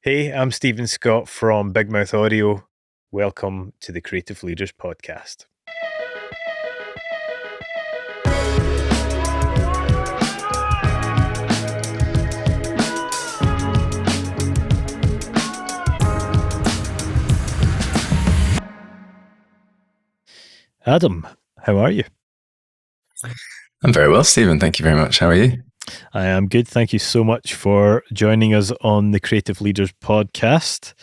Hey, I'm Stephen Scott from Big Mouth Audio. Welcome to the Creative Leaders Podcast. Adam, how are you? I'm very well, Stephen. Thank you very much. How are you? I am good. Thank you so much for joining us on the Creative Leaders Podcast.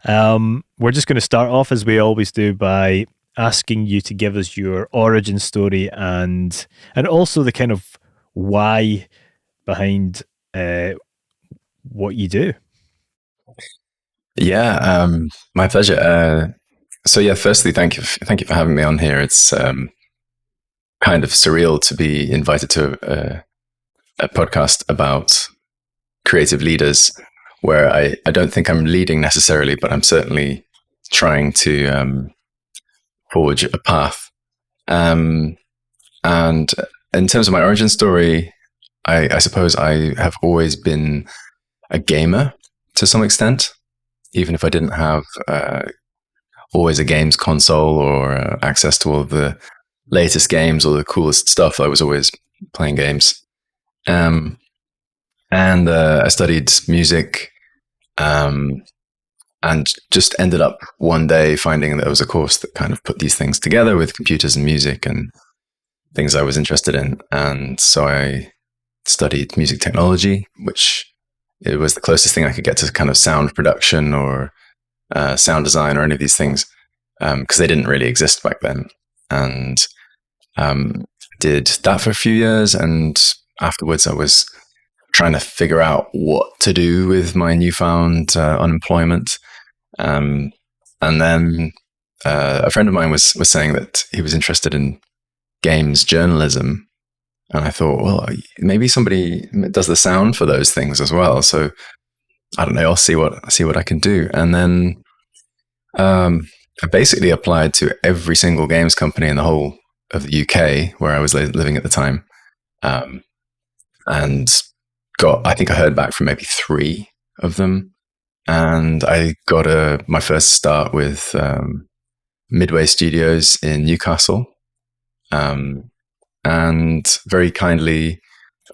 We're just going to start off, as we always do, by asking you to give us your origin story and also the kind of why behind what you do. Yeah, my pleasure. Firstly, thank you for having me on here. It's kind of surreal to be invited to a podcast about creative leaders, where I don't think I'm leading necessarily, but I'm certainly trying to forge a path. And in terms of my origin story, I suppose I have always been a gamer to some extent, even if I didn't have always a games console or access to all of the latest games or the coolest stuff. I was always playing games. And I studied music and just ended up one day finding that there was a course that kind of put these things together with computers and music and things I was interested in. And so I studied music technology, which it was the closest thing I could get to kind of sound production or sound design or any of these things, because they didn't really exist back then. And did that for a few years. And afterwards, I was trying to figure out what to do with my newfound unemployment. And then a friend of mine was saying that he was interested in games journalism. And I thought, well, maybe somebody does the sound for those things as well. So I don't know, I'll see what I can do. And then I basically applied to every single games company in the whole of the UK where I was living at the time. And I think I heard back from maybe 3 of them. And I got my first start with Midway Studios in Newcastle. And very kindly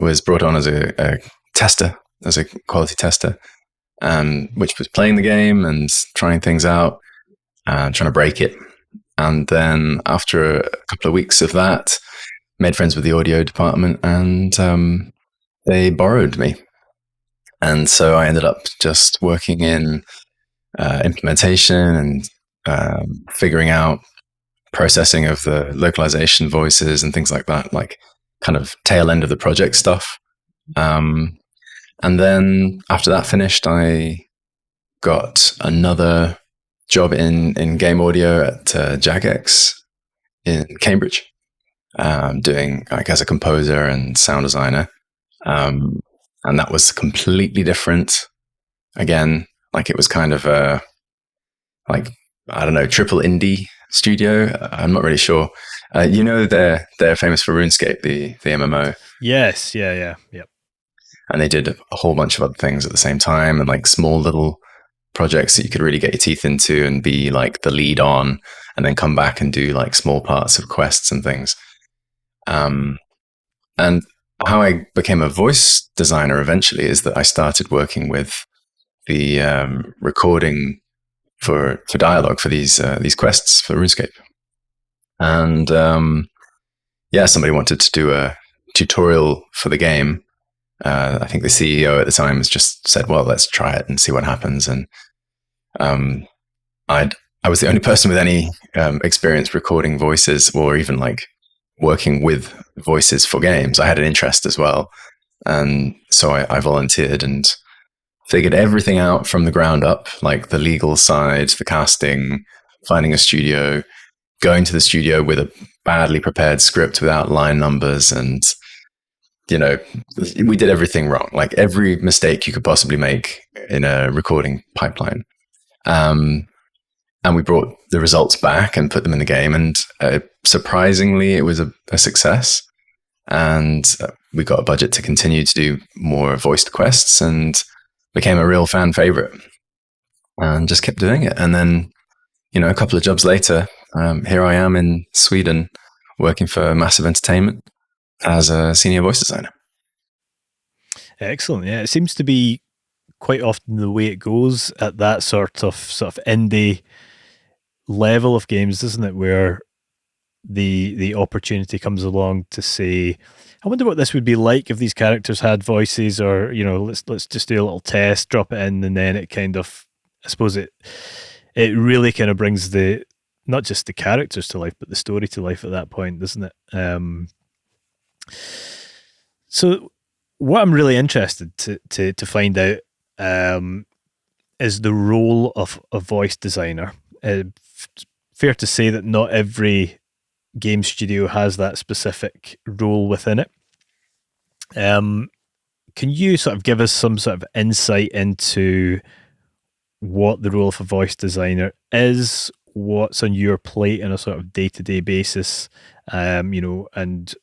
was brought on as a tester, as a quality tester, which was playing the game and trying things out and trying to break it. And then after a couple of weeks of that, made friends with the audio department and they borrowed me. And so I ended up just working in implementation and figuring out processing of the localization voices and things like that, like kind of tail end of the project stuff. And then after that finished, I got another job in game audio at Jagex in Cambridge, doing like as a composer and sound designer. And that was completely different. Again, like it was kind of like, I don't know, triple indie studio. I'm not really sure. They're famous for RuneScape, the MMO. Yes, yeah. And they did a whole bunch of other things at the same time, and like small little projects that you could really get your teeth into and be like the lead on, and then come back and do like small parts of quests and things. And how I became a voice designer eventually is that I started working with the recording for dialogue for these quests for RuneScape. And somebody wanted to do a tutorial for the game. I think the CEO at the time has just said, well, let's try it and see what happens. And I was the only person with any experience recording voices or even like working with voices for games. I had an interest as well. And so I volunteered and figured everything out from the ground up, like the legal side, the casting, finding a studio, going to the studio with a badly prepared script without line numbers. And, we did everything wrong, like every mistake you could possibly make in a recording pipeline. And we brought the results back and put them in the game. And surprisingly, it was a success. And we got a budget to continue to do more voiced quests and became a real fan favorite. and just kept doing it. And then, a couple of jobs later, here I am in Sweden working for Massive Entertainment as a senior voice designer. Excellent. Yeah, it seems to be quite often the way it goes at that sort of indie level of games, doesn't it? Where the opportunity comes along to say, I wonder what this would be like if these characters had voices, or let's just do a little test, drop it in, and then it kind of, I suppose it really kind of brings the not just the characters to life, but the story to life at that point, doesn't it? So what I'm really interested to find out is the role of a voice designer. Fair to say that not every game studio has that specific role within it. Can you sort of give us some sort of insight into what the role of a voice designer is, what's on your plate on a sort of day-to-day basis, and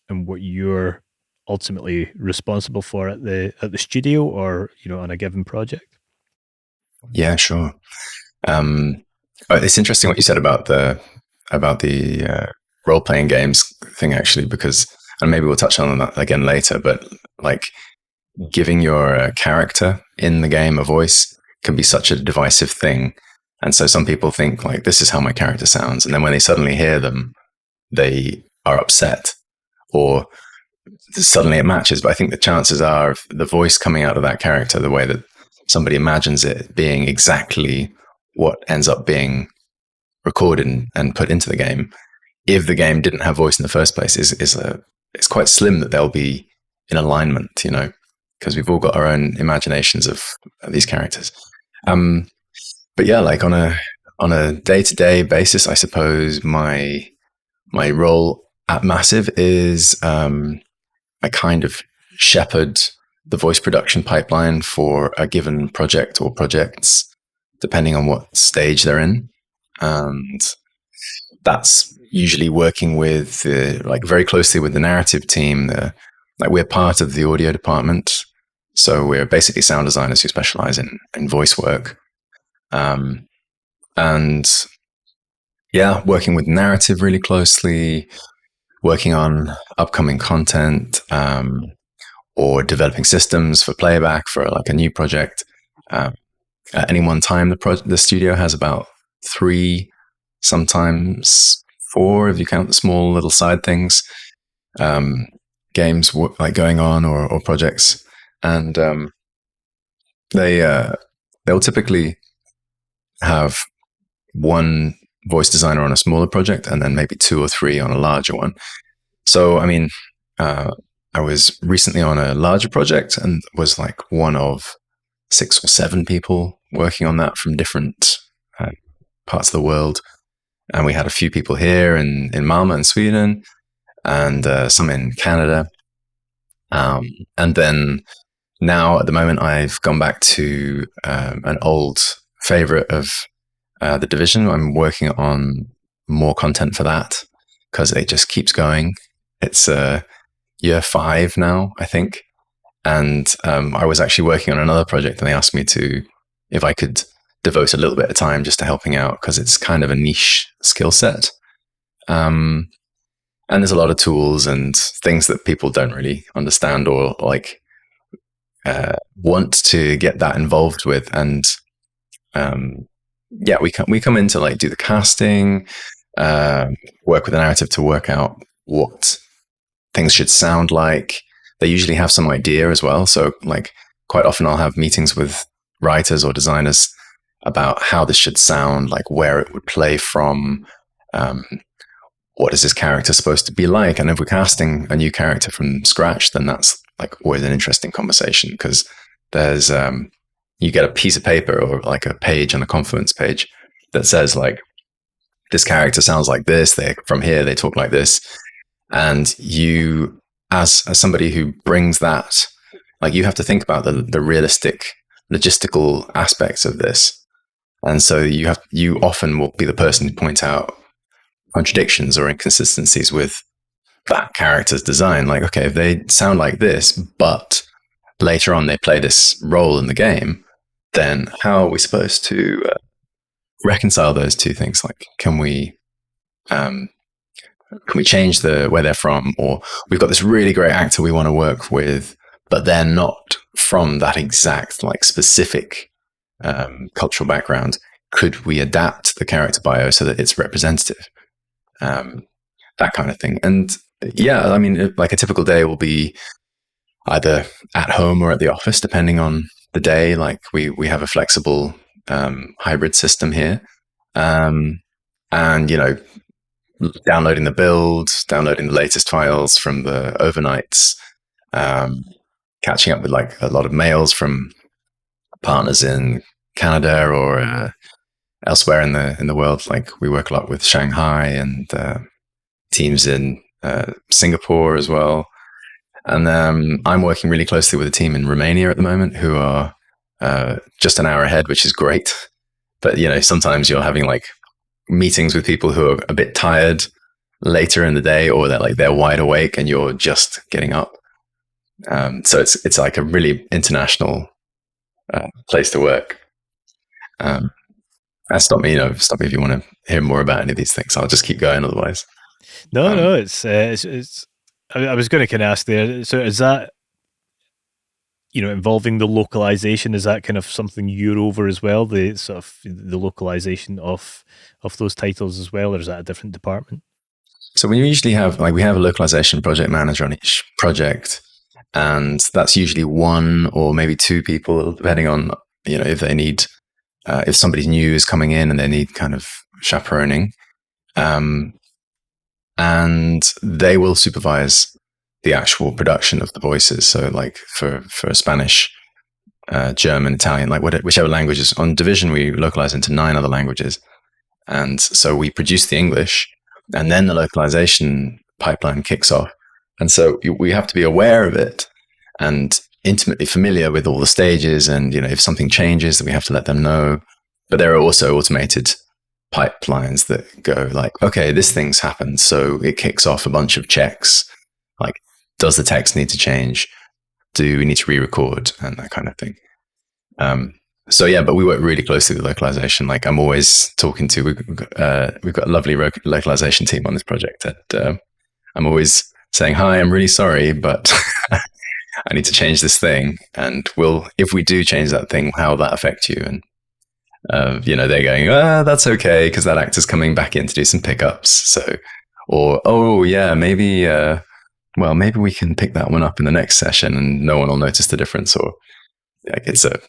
what you're ultimately responsible for at the studio, or on a given project? Yeah, sure. It's interesting what you said about the role-playing games thing, actually, because, and maybe we'll touch on that again later, but like giving your character in the game a voice can be such a divisive thing. And so some people think like, this is how my character sounds. And then when they suddenly hear them, they are upset, or suddenly it matches. But I think the chances are of the voice coming out of that character, the way that somebody imagines it being exactly what ends up being recorded and put into the game, if the game didn't have voice in the first place, it's quite slim that they'll be in alignment, because we've all got our own imaginations of these characters. But yeah, like on a day-to-day basis, I suppose my role at Massive is I kind of shepherd the voice production pipeline for a given project or projects, depending on what stage they're in. And that's usually working with very closely with the narrative team. Like we're part of the audio department, so we're basically sound designers who specialize in voice work. And yeah, working with narrative really closely, working on upcoming content, or developing systems for playback for like a new project. At any one time, the studio has about 3, sometimes 4, if you count the small little side things, games like going on or projects, and they'll typically have one voice designer on a smaller project, and then maybe 2 or 3 on a larger one. So, I mean, I was recently on a larger project and was like one of 6 or 7 people working on that from different parts of the world. And we had a few people here in Malmö in Sweden, and some in Canada. And then now at the moment, I've gone back to an old favorite of the division. I'm working on more content for that because it just keeps going. It's year 5 now, I think. And I was actually working on another project, and they asked me if I could devote a little bit of time just to helping out, because it's kind of a niche skill set. And there's a lot of tools and things that people don't really understand or like want to get that involved with. And yeah, we come in to like do the casting, work with the narrative to work out what things should sound like. They usually have some idea as well. So like quite often I'll have meetings with writers or designers about how this should sound, like where it would play from, what is this character supposed to be like? And if we're casting a new character from scratch, then that's like always an interesting conversation, because there's you get a piece of paper or like a page on a Confluence page that says like, this character sounds like this, they from here they talk like this, and you as somebody who brings that, like you have to think about the realistic logistical aspects of this. And so you often will be the person to point out contradictions or inconsistencies with that character's design. Like, okay, if they sound like this, but later on they play this role in the game, then how are we supposed to reconcile those two things? Like, can we change where they're from? Or we've got this really great actor we want to work with, but they're not from that exact, like, specific cultural background. Could we adapt the character bio so that it's representative? That kind of thing. And yeah, I mean, like, a typical day will be either at home or at the office, depending on the day. Like, we have a flexible hybrid system here. And, downloading the build, downloading the latest files from the overnights, catching up with, like, a lot of mails from partners in Canada or elsewhere in the world. Like, we work a lot with Shanghai and teams in Singapore as well. And I'm working really closely with a team in Romania at the moment who are just an hour ahead, which is great. But, sometimes you're having, like, meetings with people who are a bit tired later in the day, or they're wide awake and you're just getting up. So it's like a really international place to work. Stop me if you want to hear more about any of these things. I'll just keep going otherwise. No, it's. I was going to kind of ask there. So is that, involving the localization? Is that kind of something you're over as well? The sort of the localization of those titles as well, or is that a different department? So we usually have we have a localization project manager on each project, and that's usually one or maybe two people, depending on if they need if somebody new is coming in and they need kind of chaperoning. And they will supervise the actual production of the voices. So, like, for Spanish, German, Italian, like whichever languages. On Division, we localize into 9 other languages. And so we produce the English, and then the localization pipeline kicks off. And so we have to be aware of it and intimately familiar with all the stages. And, if something changes, then we have to let them know. But there are also automated pipelines that go like, okay, this thing's happened, so it kicks off a bunch of checks. Like, does the text need to change? Do we need to re-record? And that kind of thing. So yeah, but we work really closely with localization. Like, I'm always talking to, we've got a lovely localization team on this project. And I'm always saying, hi, I'm really sorry, but I need to change this thing. And if we do change that thing, how will that affect you? And they're going, that's okay, because that actor's coming back in to do some pickups. So, or, oh yeah, maybe we can pick that one up in the next session and no one will notice the difference. Or, like, it's a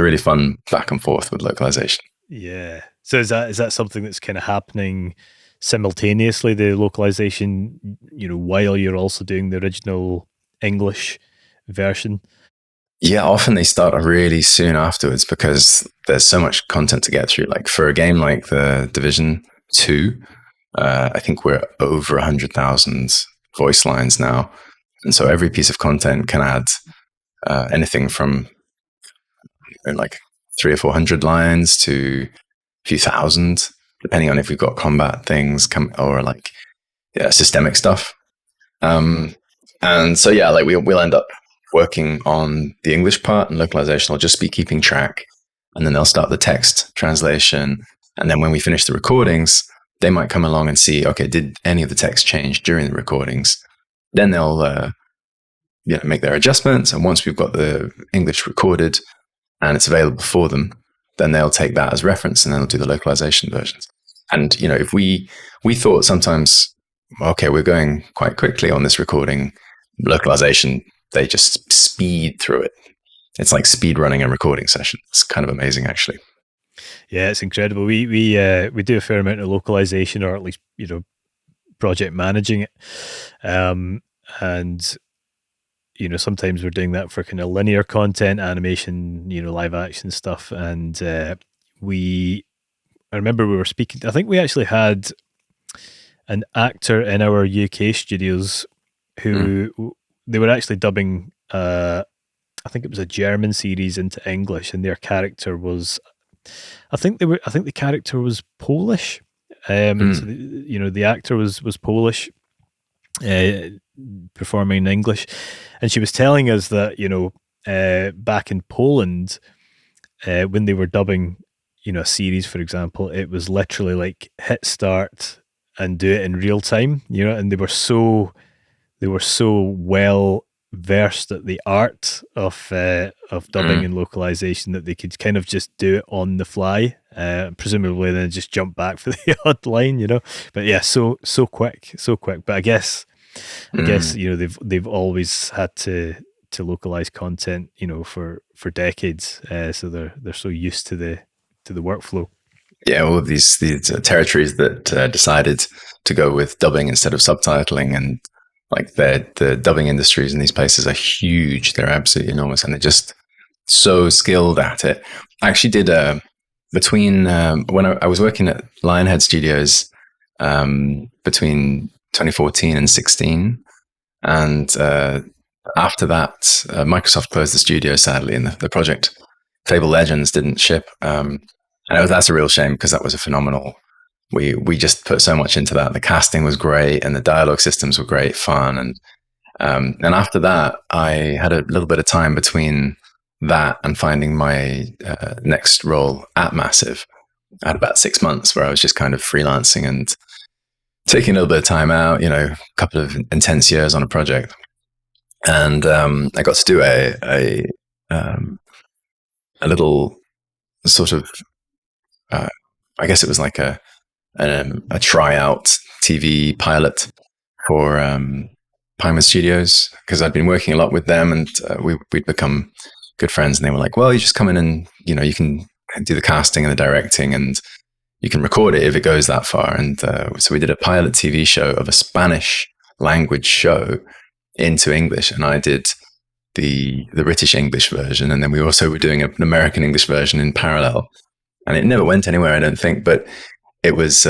really fun back and forth with localization. Yeah. So is that something that's kind of happening simultaneously, the localization, while you're also doing the original English version? Yeah, often they start really soon afterwards because there's so much content to get through. Like, for a game like the Division 2, I think we're over 100,000 voice lines now. And so every piece of content can add anything from like 300 or 400 lines to a few thousand, depending on if we've got combat things or like systemic stuff. And so yeah, like we'll end up working on the English part, and localization will just be keeping track. And then they'll start the text translation. And then when we finish the recordings, they might come along and see, okay, did any of the text change during the recordings? Then they'll make their adjustments. And once we've got the English recorded and it's available for them, then they'll take that as reference and then they'll do the localization versions. And, if we thought sometimes, okay, we're going quite quickly on this recording, localization, they just speed through it. It's like speed running a recording session. It's kind of amazing, actually. Yeah, it's incredible. We do a fair amount of localization, or at least project managing it, and sometimes we're doing that for kind of linear content, animation, live action stuff. And I remember we were speaking. I think we actually had an actor in our UK studios who they were actually dubbing. I think it was a German series into English, and their character was, I think the character was Polish. And so the actor was Polish, performing in English, and she was telling us that back in Poland, when they were dubbing, a series, for example, it was literally like hit start and do it in real time, and they were so well versed at the art of dubbing and localization that they could kind of just do it on the fly, presumably then just jump back for the odd line, But yeah, so quick, so quick. But I guess they've always had to localize content, for decades. So they're so used to the workflow. Yeah, all of these territories that decided to go with dubbing instead of subtitling, and like the dubbing industries in these places are huge. They're absolutely enormous, and they're just so skilled at it. I actually did between when I was working at Lionhead Studios between 2014 and 16, and after that, Microsoft closed the studio sadly, and the project Fable Legends didn't ship. And that's a real shame because that was a phenomenal. We just put so much into that. The casting was great, and the dialogue systems were great fun. And after that, I had a little bit of time between that and finding my next role at Massive. I had about 6 months where I was just kind of freelancing and taking a little bit of time out. A couple of intense years on a project, and I got to do a little sort of. I guess it was like a tryout TV pilot for Pimer Studios, because I'd been working a lot with them, and we'd become good friends. And they were like, "Well, you just come in and you can do the casting and the directing, and you can record it if it goes that far." And so we did a pilot TV show of a Spanish language show into English, and I did the British English version, and then we also were doing an American English version in parallel. And it never went anywhere, I don't think, but it was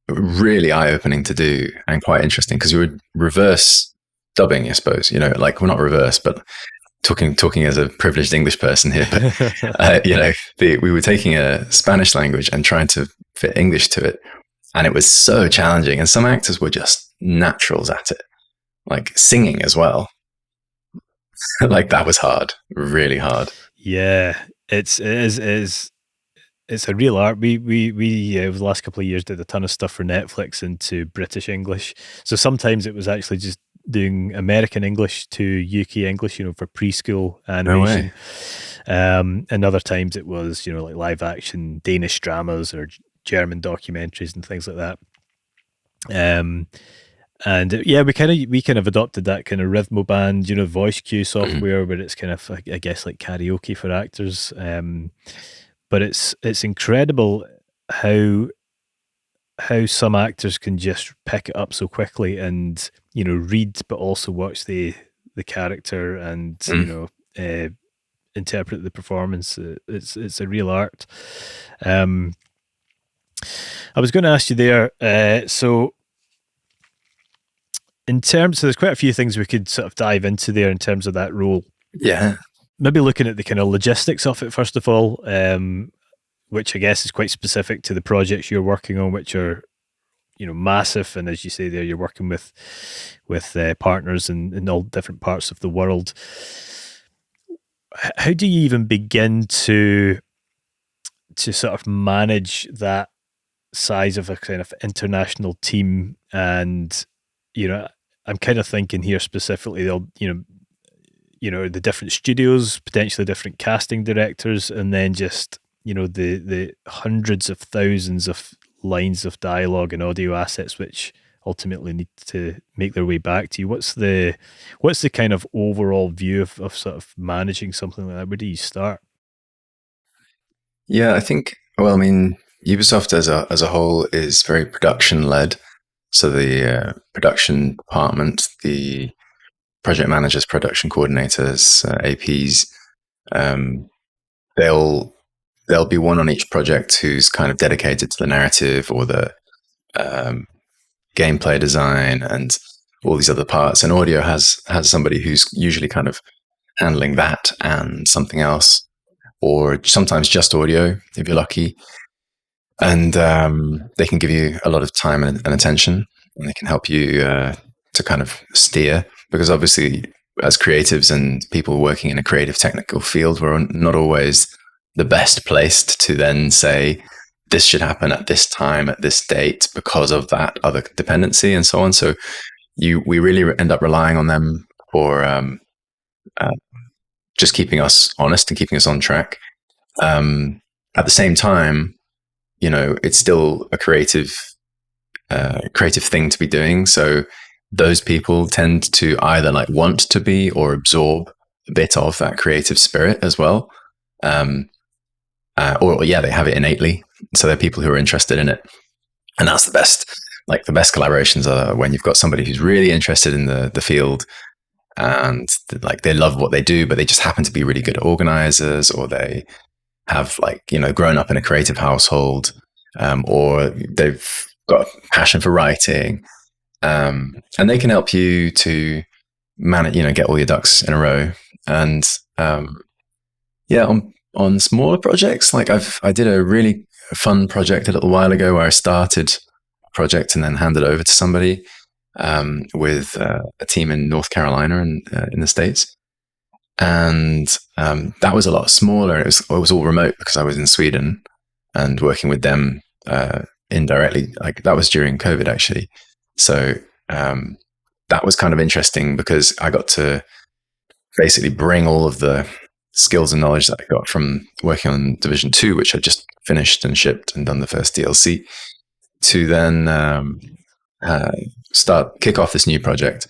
really eye-opening to do and quite interesting, because we were reverse dubbing, I suppose. Like, we're not reverse, but talking as a privileged English person here. But we were taking a Spanish language and trying to fit English to it, and it was so challenging. And some actors were just naturals at it, like singing as well. Like, that was hard, really hard. Yeah, it is. It's a real art. We over the last couple of years did a ton of stuff for Netflix into British English. So sometimes it was actually just doing American English to UK English, for preschool animation. No way. And other times it was, like live action Danish dramas or German documentaries and things like that. And yeah, we kind of adopted that kind of Rhythmoband, voice cue software, where it's kind of, I guess, like karaoke for actors. But it's incredible how some actors can just pick it up so quickly and read, but also watch the character and interpret the performance. It's a real art. I was going to ask you there. So there's quite a few things we could sort of dive into there in terms of that role. Yeah. Maybe looking at the kind of logistics of it first of all, which I guess is quite specific to the projects you're working on, which are, massive. And as you say there, you're working with partners in all different parts of the world. How do you even begin to sort of manage that size of a kind of international team? And, I'm kind of thinking here specifically, they'll, the different studios, potentially different casting directors, and then just, the hundreds of thousands of lines of dialogue and audio assets which ultimately need to make their way back to you. What's the kind of overall view of sort of managing something like that? Where do you start? Yeah, I think, Ubisoft as a whole is very production led. So the production department, the project managers, production coordinators, APs, there'll be one on each project who's kind of dedicated to the narrative or the gameplay design and all these other parts. And audio has somebody who's usually kind of handling that and something else, or sometimes just audio if you're lucky. And they can give you a lot of time and attention, and they can help you to kind of steer, because obviously as creatives and people working in a creative technical field, we're not always the best placed to then say this should happen at this time, at this date, because of that other dependency and so on. So we really end up relying on them for just keeping us honest and keeping us on track. At the same time, it's still a creative thing to be doing. So those people tend to either like want to be or absorb a bit of that creative spirit as well. Or they have it innately. So they're people who are interested in it. And that's the best. Like the best collaborations are when you've got somebody who's really interested in the field and like they love what they do, but they just happen to be really good organizers, or they have grown up in a creative household, or they've got a passion for writing, and they can help you to manage, get all your ducks in a row. And on smaller projects, like I did a really fun project a little while ago where I started a project and then handed over to somebody with a team in North Carolina and in the States. And that was a lot smaller. It was all remote because I was in Sweden and working with them indirectly. Like that was during COVID, actually. So that was kind of interesting because I got to basically bring all of the skills and knowledge that I got from working on Division 2, which I just finished and shipped and done the first DLC, to then kick off this new project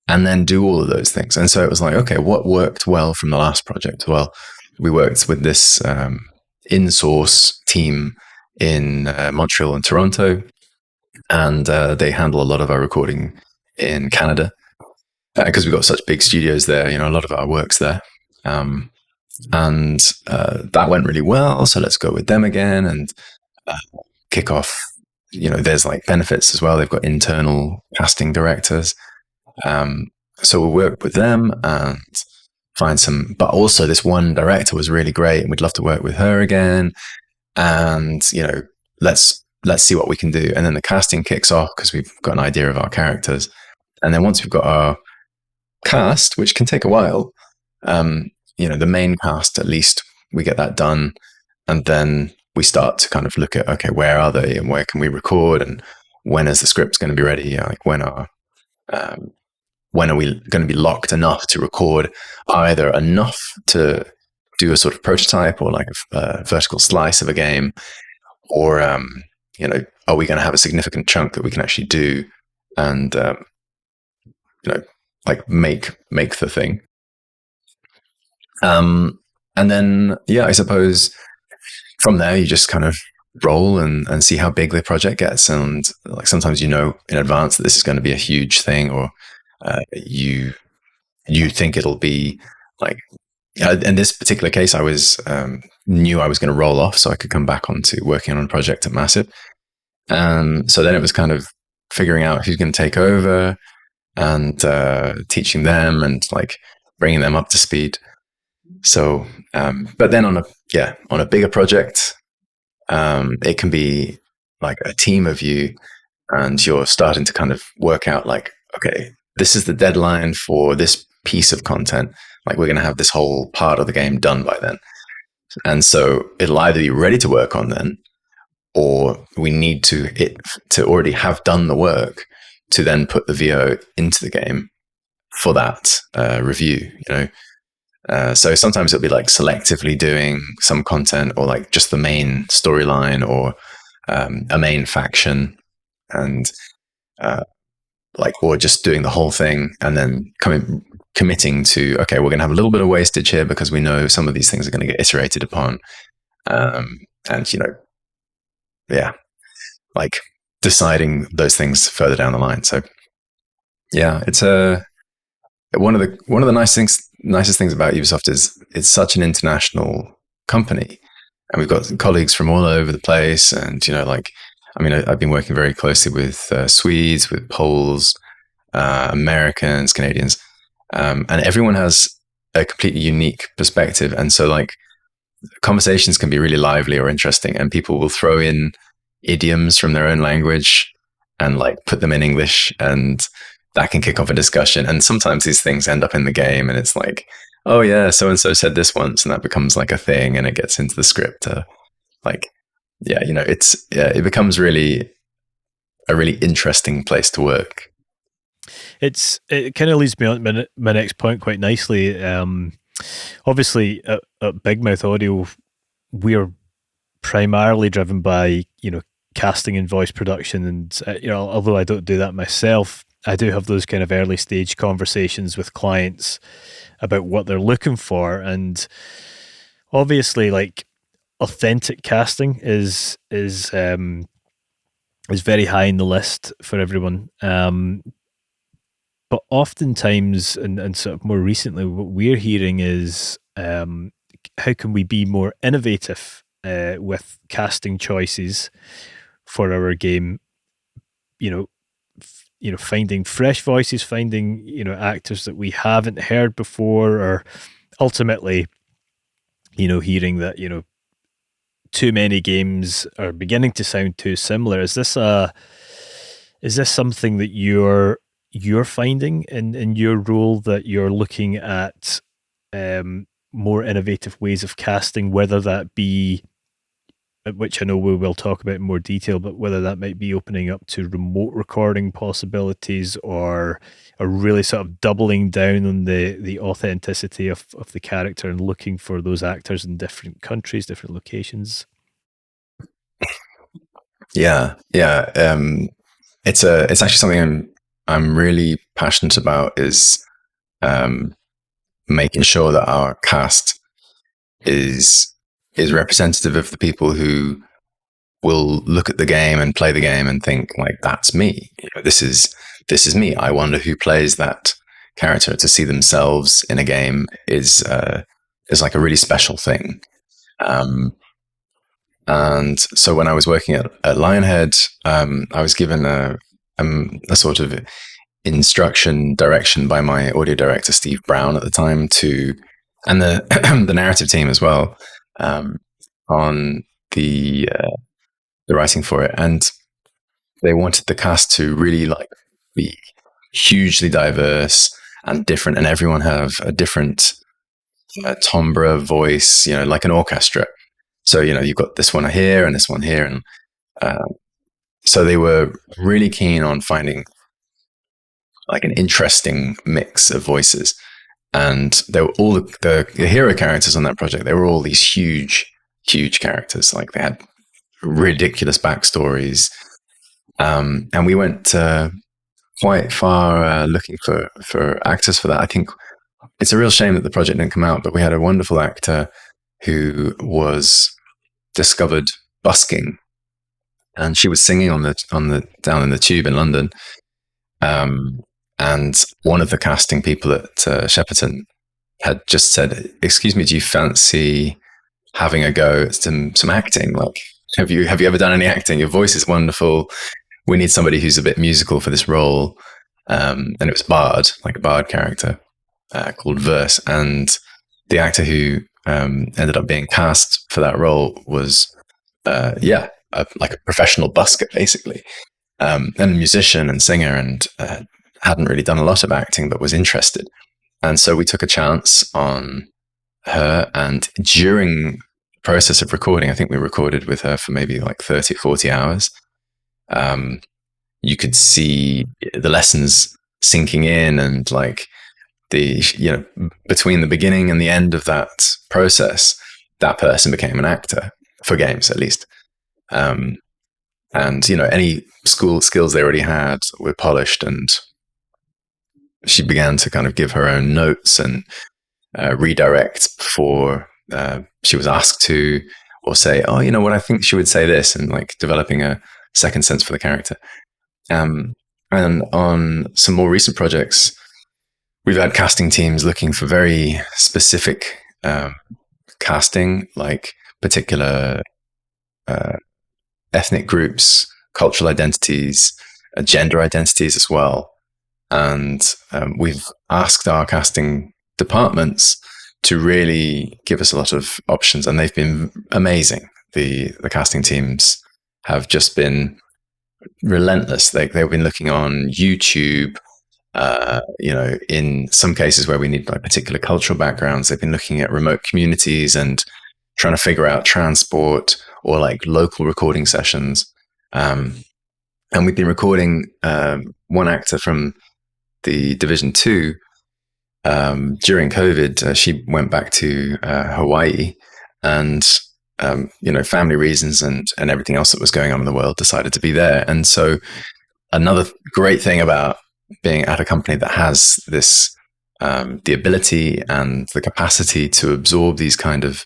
and then do all of those things. And so it was like, okay, what worked well from the last project? Well, we worked with this in-source team in Montreal and Toronto, and they handle a lot of our recording in Canada because we've got such big studios there. A lot of our work's there. And that went really well. So let's go with them again and kick off. There's like benefits as well. They've got internal casting directors. So we'll work with them and find some, but also this one director was really great and we'd love to work with her again. And, let's see what we can do. And then the casting kicks off because we've got an idea of our characters. And then once we've got our cast, which can take a while, the main cast, at least we get that done. And then we start to kind of look at, okay, where are they and where can we record and when is the script going to be ready? Like when are we going to be locked enough to record either enough to do a sort of prototype or like a vertical slice of a game, or, are we going to have a significant chunk that we can actually do and, like make the thing. And then, I suppose from there you just kind of roll and see how big the project gets. And like sometimes in advance that this is going to be a huge thing, or you think it'll be like, in this particular case, I was knew I was going to roll off so I could come back onto working on a project at Massive. So then it was kind of figuring out who's going to take over and teaching them and like bringing them up to speed. So, but then on a bigger project, it can be like a team of you and you're starting to kind of work out like, okay, this is the deadline for this piece of content. Like we're going to have this whole part of the game done by then. And so it'll either be ready to work on then, or we need to already have done the work to then put the VO into the game for that review, So sometimes it'll be like selectively doing some content or like just the main storyline or a main faction and or just doing the whole thing and then committing to, okay, we're going to have a little bit of wastage here because we know some of these things are going to get iterated upon. Like deciding those things further down the line. So it's one of the nicest things about Ubisoft is it's such an international company, and we've got colleagues from all over the place. And I've been working very closely with Swedes, with Poles, Americans, Canadians, and everyone has a completely unique perspective. And so like conversations can be really lively or interesting, and people will throw in idioms from their own language and like put them in English, and that can kick off a discussion. And sometimes these things end up in the game and it's like, oh yeah, so and so said this once, and that becomes like a thing, and it gets into the script. Like, yeah, it becomes really a really interesting place to work. It kind of leads me on to my next point quite nicely. Obviously, at Big Mouth Audio, we're primarily driven by casting and voice production, and although I don't do that myself, I do have those kind of early stage conversations with clients about what they're looking for, and obviously, like, authentic casting is very high in the list for everyone. But oftentimes, and sort of more recently, what we're hearing is how can we be more innovative with casting choices for our game? Finding fresh voices, finding actors that we haven't heard before, or ultimately, hearing that too many games are beginning to sound too similar. Is this something that you're finding in your role, that you're looking at more innovative ways of casting, whether that be, which I know we will talk about in more detail, but whether that might be opening up to remote recording possibilities, or really sort of doubling down on the authenticity of the character and looking for those actors in different countries, different locations? Yeah, yeah. It's actually something I'm really passionate about, is making sure that our cast is representative of the people who will look at the game and play the game and think, like, that's me. This is me. I wonder who plays that character. To see themselves in a game is like a really special thing. And so when I was working at Lionhead, I was given a sort of direction by my audio director, Steve Brown, at the time, and the the narrative team as well, on the writing for it. And they wanted the cast to really, like, be hugely diverse and different, and everyone have a different timbre voice, like an orchestra. So, you've got this one here and this one here. And so they were really keen on finding, like, an interesting mix of voices. And they were all the hero characters on that project. They were all these huge characters. Like, they had ridiculous backstories. And we went quite far looking for actors for that. I think it's a real shame that the project didn't come out, but we had a wonderful actor who was discovered busking, and she was singing on the down in the Tube in London. And one of the casting people at Shepperton had just said, "Excuse me, do you fancy having a go at some acting? Like, have you ever done any acting? Your voice is wonderful. We need somebody who's a bit musical for this role." And it was Bard, like a Bard character called Verse. And the actor who ended up being cast for that role was, like a professional busker, basically, and a musician and singer, and hadn't really done a lot of acting, but was interested. And so we took a chance on her. And during the process of recording, I think we recorded with her for maybe like 30, 40 hours. You could see the lessons sinking in, and like between the beginning and the end of that process, that person became an actor for games, at least. And any school skills they already had were polished, and she began to kind of give her own notes and redirect before she was asked to, or say, "Oh, you know what, I think she would say this," and like developing a second sense for the character. And on some more recent projects, we've had casting teams looking for very specific casting, like particular ethnic groups, cultural identities, gender identities as well. And we've asked our casting departments to really give us a lot of options, and they've been amazing. The casting teams have just been relentless. They've been looking on YouTube, In some cases where we need like particular cultural backgrounds, they've been looking at remote communities and trying to figure out transport or like local recording sessions. And we've been recording one actor from the Division 2 during COVID. She went back to Hawaii, and family reasons and everything else that was going on in the world, decided to be there. And so another great thing about being at a company that has this the ability and the capacity to absorb these kind of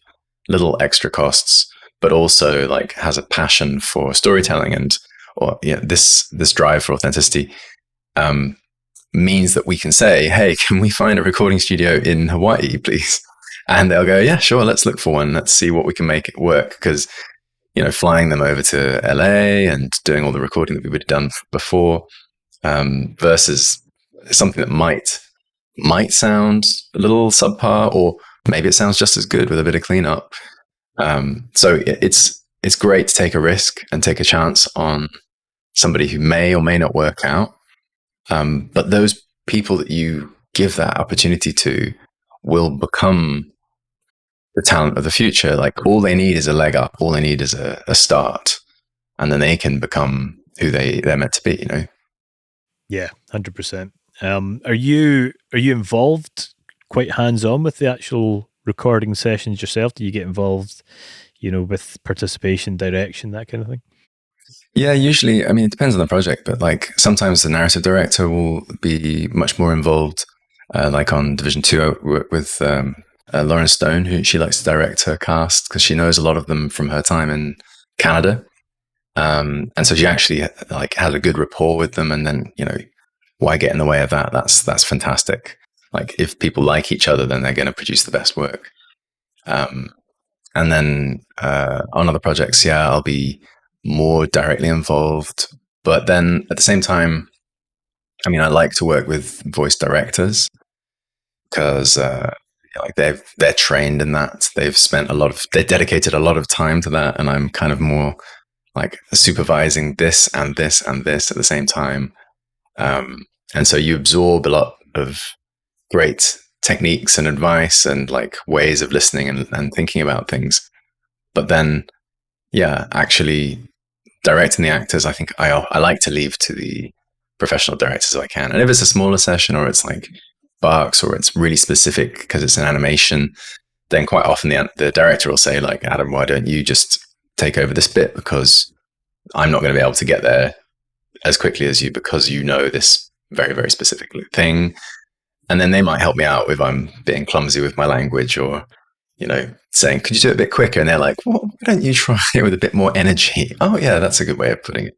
little extra costs, but also like has a passion for storytelling and this drive for authenticity, means that we can say, hey, can we find a recording studio in Hawaii, please? And they'll go, yeah, sure, let's look for one. Let's see what we can make it work. Because, flying them over to LA and doing all the recording that we would have done before, versus something that might sound a little subpar, or maybe it sounds just as good with a bit of cleanup. So it's great to take a risk and take a chance on somebody who may or may not work out. But those people that you give that opportunity to will become the talent of the future. Like, all they need is a leg up. All they need is a start, and then they can become who they're meant to be. Yeah, 100%. Are you involved quite hands-on with the actual recording sessions yourself? Do you get involved, with participation, direction, that kind of thing? Yeah, usually, I mean, it depends on the project, but like sometimes the narrative director will be much more involved. Like on Division 2, I work with Lauren Stone, who she likes to direct her cast because she knows a lot of them from her time in Canada. And so she actually like had a good rapport with them, and then, why get in the way of that? That's fantastic. Like, if people like each other, then they're going to produce the best work. And then on other projects, yeah, I'll be more directly involved. But then at the same time, I mean, I like to work with voice directors because like they're trained in that. They've dedicated a lot of time to that, and I'm kind of more like supervising this and this and this at the same time. And so you absorb a lot of great techniques and advice and like ways of listening and thinking about things. But then, yeah, actually directing the actors, I think I like to leave to the professional directors if I can. And if it's a smaller session, or it's like Barks, or it's really specific because it's an animation, then quite often the director will say, like, Adam, why don't you just take over this bit, because I'm not going to be able to get there as quickly as you, because this very, very specific thing. And then they might help me out if I'm being clumsy with my language, or, saying, could you do it a bit quicker? And they're like, well, why don't you try it with a bit more energy? Oh yeah, that's a good way of putting it.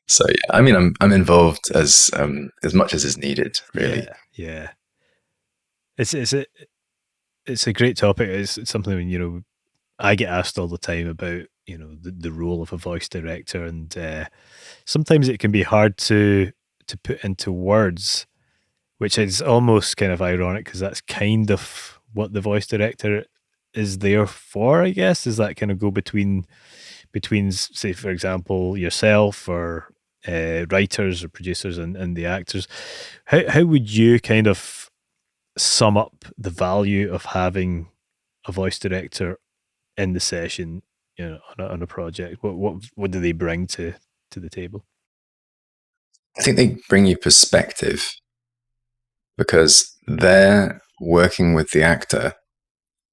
So yeah, I mean, I'm involved as much as is needed, really. Yeah. It's a great topic. It's something when, I get asked all the time about, the role of a voice director, and sometimes it can be hard to put into words, which is almost kind of ironic because that's kind of what the voice director is there for, I guess. Is that kind of go between say, for example, yourself or writers or producers and the actors. How would you kind of sum up the value of having a voice director in the session, on a project? What do they bring to the table? I think they bring you perspective, because they're working with the actor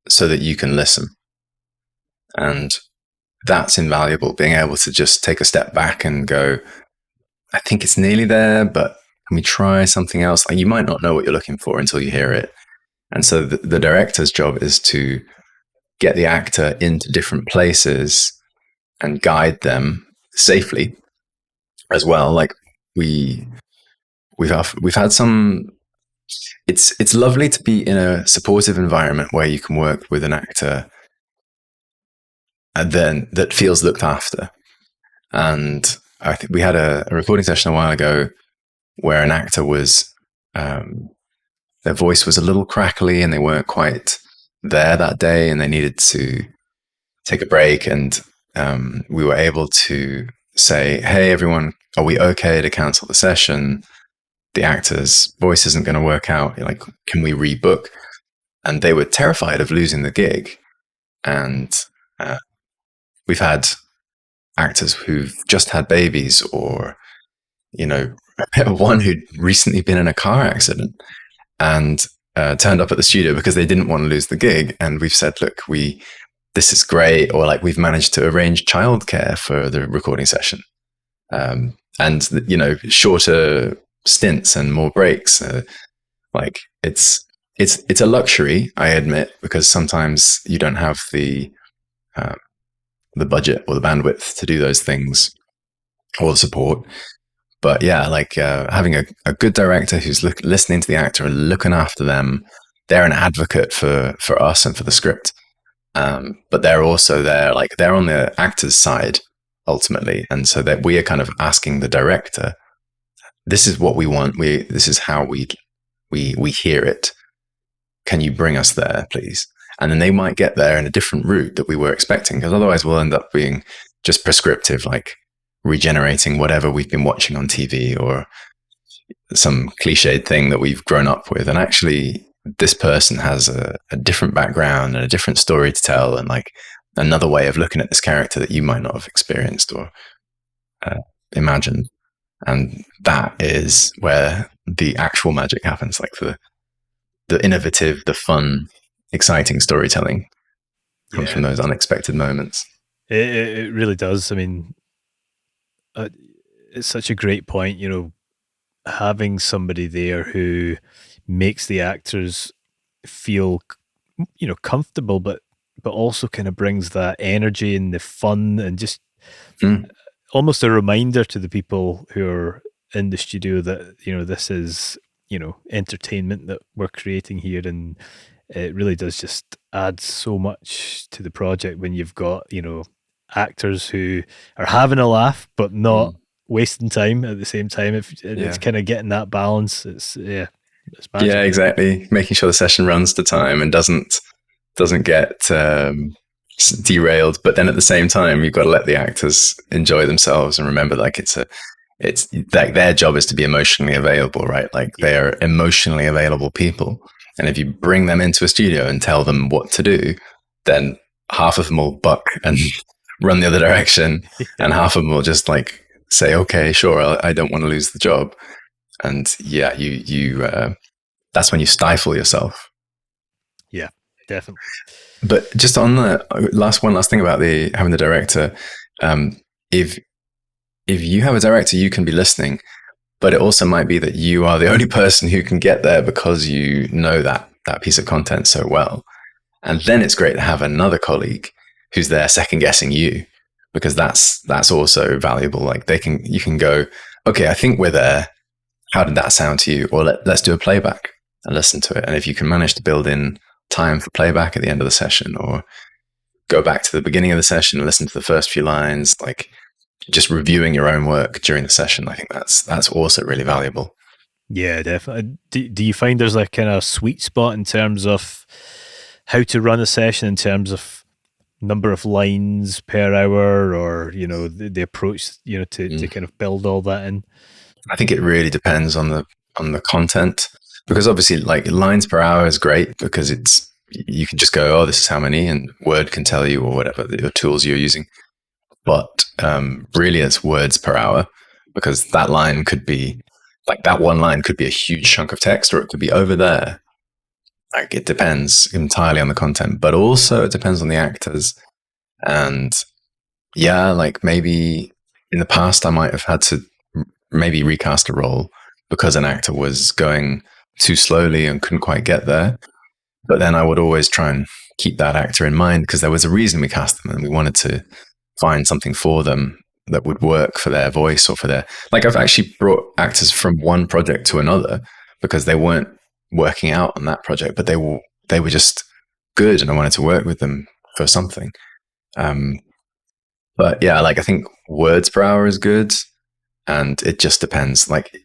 so that you can listen. And that's invaluable, being able to just take a step back and go, I think it's nearly there, but can we try something else? Like, you might not know what you're looking for until you hear it. And so the director's job is to get the actor into different places and guide them safely as well. Like, we've had some. It's lovely to be in a supportive environment where you can work with an actor and then that feels looked after. And I think we had a recording session a while ago where an actor was, their voice was a little crackly and they weren't quite there that day, and they needed to take a break. And we were able to say, hey, everyone, are we okay to cancel the session? the actor's voice isn't going to work out. Like, can we rebook? And they were terrified of losing the gig. And we've had actors who've just had babies, or, you know, one who'd recently been in a car accident and turned up at the studio because they didn't want to lose the gig. And we've said, look, this is great. Or like, we've managed to arrange childcare for the recording session. And, you know, shorter stints and more breaks. Like, it's a luxury, I admit, because sometimes you don't have the budget or the bandwidth to do those things, or the support. But yeah, like having a good director who's listening to the actor and looking after them. They're an advocate for us and for the script. But they're also there, like, they're on the actor's side ultimately. And so that we are kind of asking the director, this is what we want. This is how we hear it. Can you bring us there, please? And then they might get there in a different route that we were expecting, because otherwise we'll end up being just prescriptive, like regenerating whatever we've been watching on TV or some cliched thing that we've grown up with. And actually, this person has a different background and a different story to tell, and like another way of looking at this character that you might not have experienced or imagined. And that is where the actual magic happens, like the innovative, the fun, exciting storytelling comes from those unexpected moments. It really does. I mean, it's such a great point, you know, having somebody there who makes the actors feel, you know, comfortable, but also kind of brings that energy and the fun, and just almost a reminder to the people who are in the studio that, you know, this is, you know, entertainment that we're creating here. And it really does just add so much to the project when you've got, you know, actors who are having a laugh but not wasting time at the same time. It's kind of getting that balance. It's magic. Yeah, exactly. Making sure the session runs to time and doesn't get derailed. But then at the same time, you've got to let the actors enjoy themselves and remember, like, it's like their job is to be emotionally available, right? Like, they are emotionally available people. And if you bring them into a studio and tell them what to do, then half of them will buck and run the other direction, and half of them will just like say, okay, sure, I don't want to lose the job. And yeah, you that's when you stifle yourself. Yeah, definitely. But just on the one last thing about having the director, if you have a director, you can be listening, but it also might be that you are the only person who can get there because you know that piece of content so well. And then it's great to have another colleague who's there second guessing you, because that's also valuable. Like, you can go, okay, I think we're there. How did that sound to you? Or let's do a playback and listen to it. And if you can manage to build in time for playback at the end of the session, or go back to the beginning of the session and listen to the first few lines, like just reviewing your own work during the session, I think that's also really valuable. Yeah, definitely. Do you find there's like kind of sweet spot in terms of how to run a session, in terms of number of lines per hour, or, you know, the approach, you know, to kind of build all that in? I think it really depends on the content, because obviously, like, lines per hour is great because you can just go, oh, this is how many, and Word can tell you, or whatever the tools you're using. But really, it's words per hour, because that line could be, like, that one line could be a huge chunk of text, or it could be over there. Like, it depends entirely on the content, but also it depends on the actors. And yeah, like, maybe in the past I might have had to maybe recast a role because an actor was going too slowly and couldn't quite get there. But then I would always try and keep that actor in mind, because there was a reason we cast them, and we wanted to find something for them that would work for their voice, or for their, like, I've actually brought actors from one project to another because they weren't working out on that project, but they were just good, and I wanted to work with them for something. But yeah, like, I think words per hour is good, and it just depends. Like,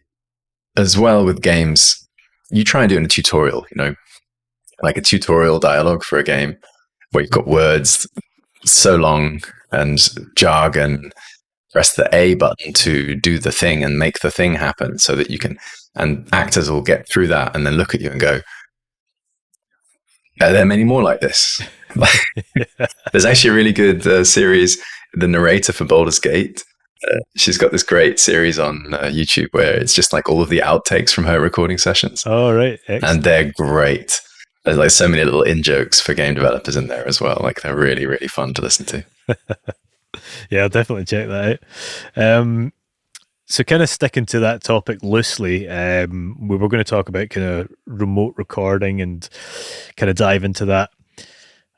as well with games, you try and do it in a tutorial, you know, like a tutorial dialogue for a game where you've got words so long and jargon, press the A button to do the thing and make the thing happen, so that you can, and actors will get through that and then look at you and go, are there many more like this? There's actually a really good series, the narrator for Baldur's Gate. She's got this great series on YouTube where it's just like all of the outtakes from her recording sessions. Oh, right. Excellent. And they're great. There's like so many little in-jokes for game developers in there as well. Like they're really, really fun to listen to. Yeah, I'll definitely check that out. So kind of sticking to that topic loosely, we were going to talk about kind of remote recording and kind of dive into that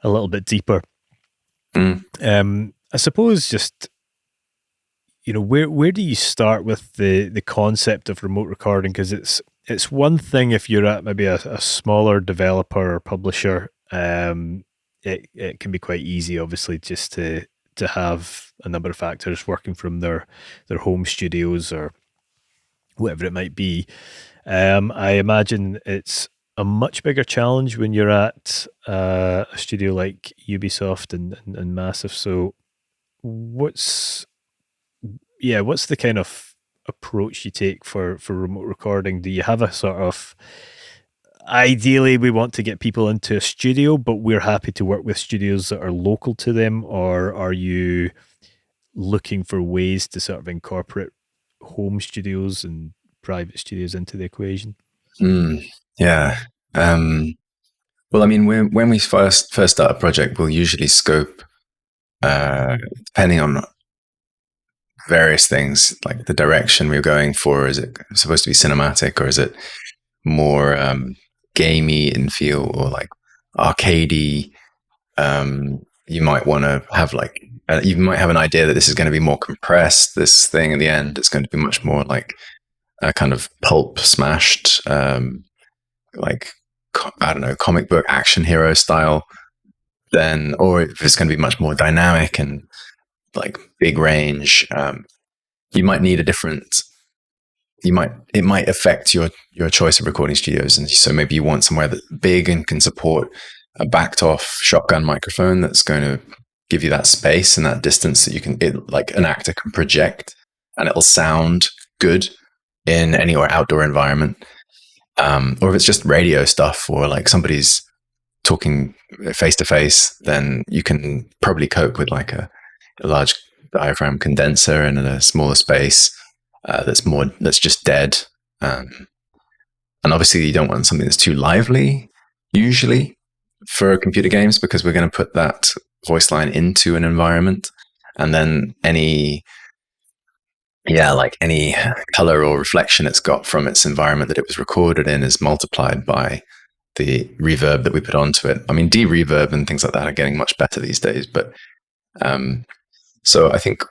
a little bit deeper. I suppose just, where do you start with the concept of remote recording? Because it's one thing if you're at maybe a smaller developer or publisher. It can be quite easy, obviously, just to have a number of actors working from their home studios or whatever it might be. I imagine it's a much bigger challenge when you're at a studio like Ubisoft and Massive. So what's the kind of approach you take for remote recording? Do you have a sort of, ideally we want to get people into a studio, but we're happy to work with studios that are local to them, or are you looking for ways to sort of incorporate home studios and private studios into the equation? Yeah. Well, I mean, when we first start a project, we'll usually scope, depending on various things, like the direction we're going for. Is it supposed to be cinematic, or is it more gamey in feel, or like arcadey? You might want to have you might have an idea that this is going to be more compressed. This thing in the end, it's going to be much more like a kind of pulp smashed, like, I don't know, comic book action hero style. Then, or if it's going to be much more dynamic and like big range, you might need a different. It might affect your choice of recording studios, and so maybe you want somewhere that's big and can support a backed off shotgun microphone that's going to give you that space and that distance that like an actor can project, and it'll sound good in any or outdoor environment. Or if it's just radio stuff, or like somebody's talking face to face, then you can probably cope with like a large diaphragm condenser in a smaller space that's just dead. And obviously you don't want something that's too lively usually for computer games, because we're going to put that voice line into an environment, and then any color or reflection it's got from its environment that it was recorded in is multiplied by the reverb that we put onto it. I mean, de-reverb and things like that are getting much better these days, but so I think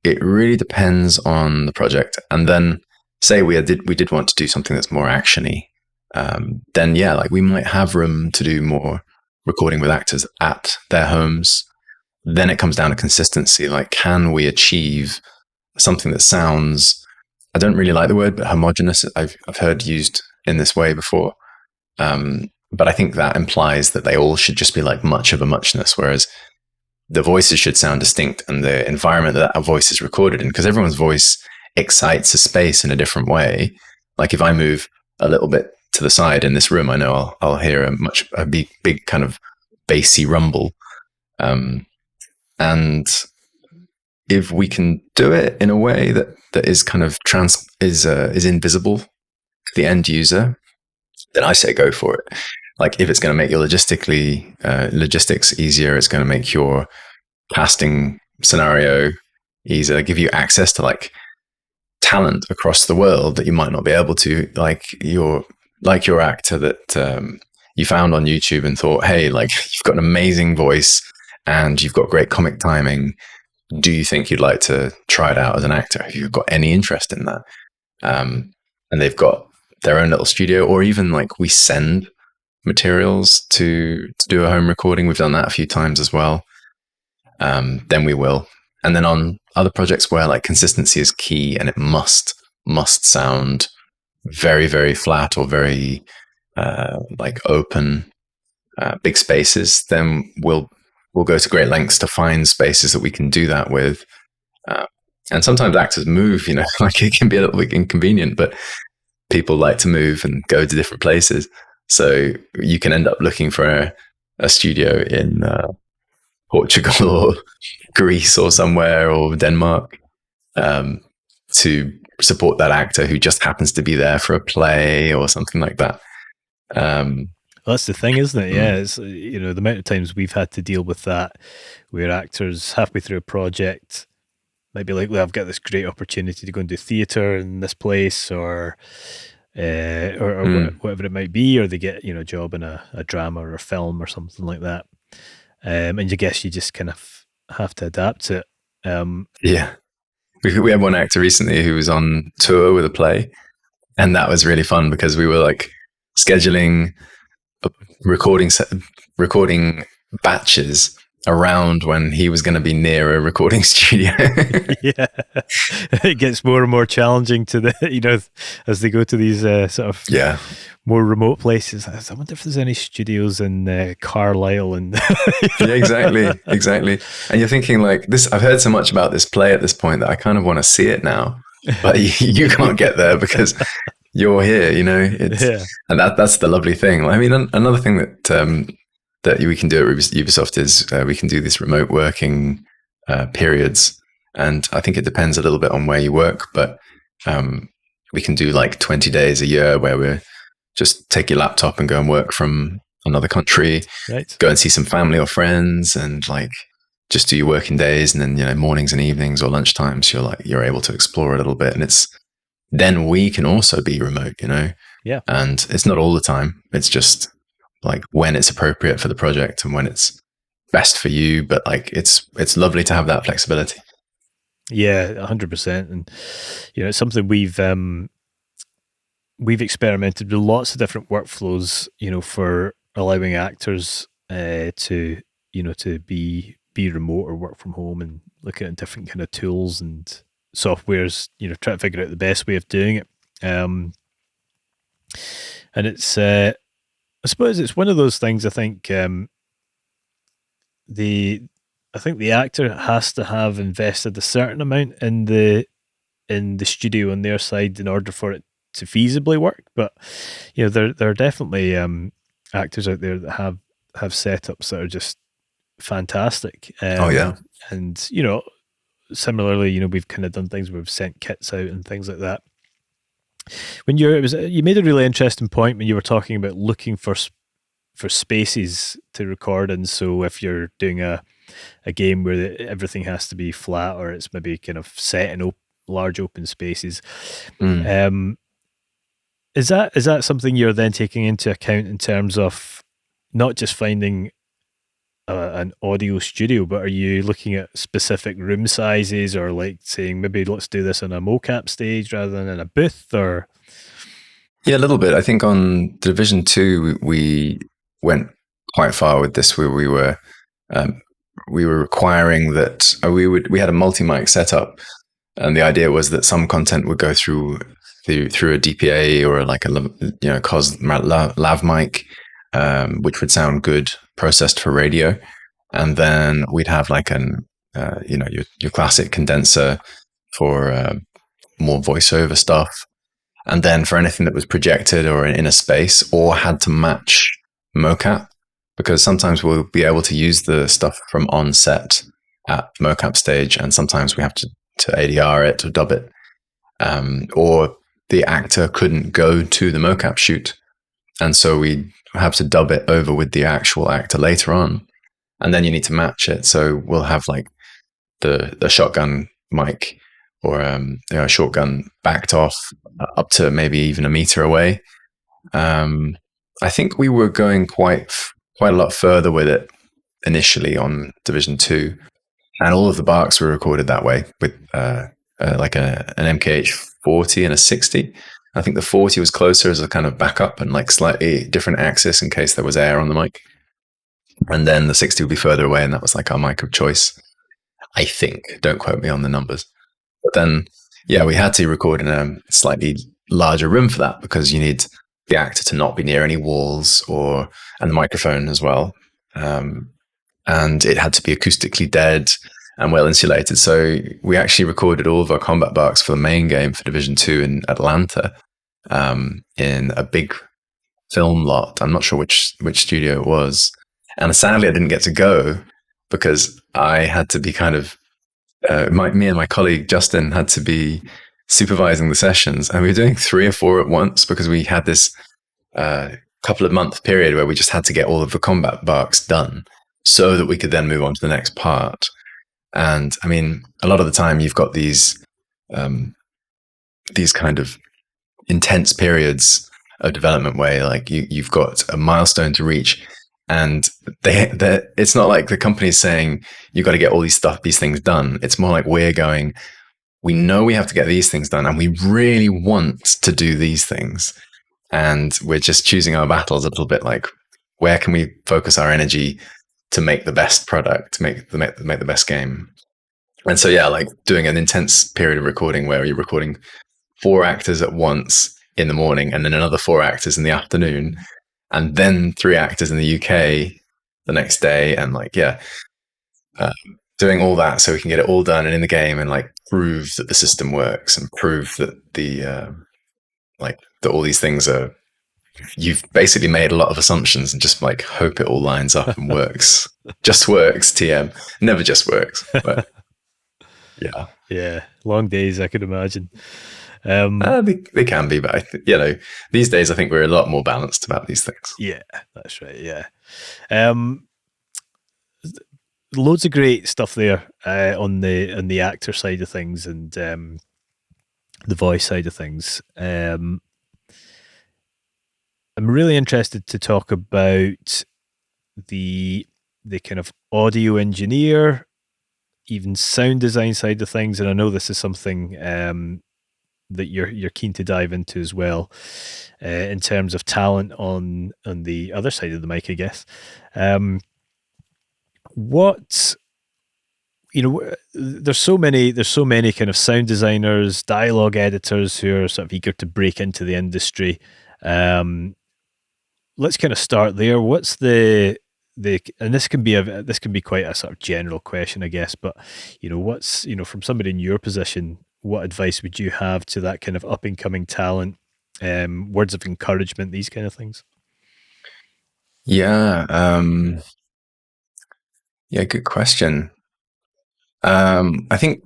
it really depends on the project. And then say we did want to do something that's more actiony, then like we might have room to do more recording with actors at their homes. Then it comes down to consistency. Like, can we achieve something that sounds, I don't really like the word, but homogeneous, I've heard used in this way before. But I think that implies that they all should just be like much of a muchness, whereas the voices should sound distinct, and the environment that a voice is recorded in, because everyone's voice excites a space in a different way. Like if I move a little bit to the side in this room, I know I'll hear a big kind of bassy rumble. And if we can do it in a way that is kind of is invisible to the end user, then I say go for it. Like if it's going to make your logistics easier, it's going to make your casting scenario easier, give you access to like talent across the world that you might not be able to, like your actor that you found on YouTube and thought, hey, like you've got an amazing voice and you've got great comic timing. Do you think you'd like to try it out as an actor? If you've got any interest in that, and they've got their own little studio, or even like we send materials to do a home recording. We've done that a few times as well. Then we will. And then on other projects where like consistency is key and it must sound very, very flat or very like open, big spaces, then we'll go to great lengths to find spaces that we can do that with. And sometimes actors move, like it can be a little bit inconvenient, but people like to move and go to different places. So you can end up looking for a studio in Portugal or Greece or somewhere, or Denmark, to support that actor who just happens to be there for a play or something like that. That's the thing, isn't it? Yeah, it's the amount of times we've had to deal with that, where actors halfway through a project might be like, "Well, I've got this great opportunity to go and do theatre in this place," or whatever it might be, or they get a job in a drama or a film or something like that, and I guess you just kind of have to adapt to it. Yeah, we had one actor recently who was on tour with a play, and that was really fun because we were like scheduling recording batches around when he was going to be near a recording studio. Yeah, it gets more and more challenging to the as they go to these sort of more remote places. I wonder if there's any studios in Carlisle and yeah, exactly. And you're thinking like this. I've heard so much about this play at this point that I kind of want to see it now, but you can't get there because you're here. And that's the lovely thing. I mean, another thing that we can do at Ubisoft is we can do these remote working periods, and I think it depends a little bit on where you work, but we can do like 20 days a year where we're just take your laptop and go and work from another country, right? Go and see some family or friends, and like just do your working days, and then mornings and evenings or lunchtimes you're able to explore a little bit, and then we can also be remote, Yeah, and it's not all the time. It's just like when it's appropriate for the project and when it's best for you, but like it's lovely to have that flexibility. Yeah, 100%. And it's something we've experimented with lots of different workflows, for allowing actors to be remote or work from home, and looking at different kind of tools and softwares, try to figure out the best way of doing it. And it's I suppose it's one of those things. I think the actor has to have invested a certain amount in the studio on their side in order for it to feasibly work. But there are definitely actors out there that have setups that are just fantastic. And similarly, we've kind of done things where we've sent kits out and things like that. When you made a really interesting point when you were talking about looking for spaces to record in. So if you're doing a game where everything has to be flat, or it's maybe kind of set in large open spaces, is that something you're then taking into account in terms of not just finding an audio studio, but are you looking at specific room sizes, or like saying maybe let's do this on a mocap stage rather than in a booth? Or yeah, a little bit. I think on Division 2 we went quite far with this, where we were requiring that we had a multi-mic setup, and the idea was that some content would go through a DPA or like a COS lav mic, which would sound good processed for radio, and then we'd have like your classic condenser for more voiceover stuff, and then for anything that was projected or in a space or had to match mocap, because sometimes we'll be able to use the stuff from on set at mocap stage, and sometimes we have to ADR it or dub it, or the actor couldn't go to the mocap shoot, and so we have to dub it over with the actual actor later on, and then you need to match it. So we'll have like the shotgun mic or a shotgun backed off up to maybe even a meter away. I think we were going quite a lot further with it initially on Division 2, and all of the barks were recorded that way with like an MKH 40 and a 60. I think the 40 was closer as a kind of backup and like slightly different axis in case there was air on the mic. And then the 60 would be further away, and that was like our mic of choice, I think. Don't quote me on the numbers. But then, yeah, we had to record in a slightly larger room for that, because you need the actor to not be near any walls and the microphone as well. And it had to be acoustically dead. and well insulated. So we actually recorded all of our combat barks for the main game for Division 2 in Atlanta, in a big film lot. I'm not sure which studio it was. And sadly, I didn't get to go because I had to be kind of, me and my colleague Justin had to be supervising the sessions, and we were doing 3 or 4 at once because we had this couple of month period where we just had to get all of the combat barks done so that we could then move on to the next part. And I mean, a lot of the time you've got these kind of intense periods of development where like you've got a milestone to reach, and it's not like the company's saying you've got to get all these things done. It's more like we know we have to get these things done, and we really want to do these things, and we're just choosing our battles a little bit, like where can we focus our energy to make the best product, to make the best game. And so yeah, like doing an intense period of recording where you're recording 4 actors at once in the morning, and then another 4 actors in the afternoon, and then 3 actors in the UK the next day, and like doing all that so we can get it all done and in the game, and like prove that the system works, and prove that that all these things are. You've basically made a lot of assumptions and just like hope it all lines up and works. Just works. TM never just works, but yeah, long days I could imagine. They can be, but these days I think we're a lot more balanced about these things. Yeah, that's right. Yeah, loads of great stuff there on the actor side of things and the voice side of things. I'm really interested to talk about the kind of audio engineer, even sound design side of things, and I know this is something that you're keen to dive into as well, in terms of talent on the other side of the mic, I guess. There's so many kind of sound designers, dialogue editors who are sort of eager to break into the industry. Let's kind of start there. What's and this can be quite a sort of general question, I guess, but what's from somebody in your position, what advice would you have to that kind of up and coming talent? Words of encouragement, these kind of things. Yeah, good question. I think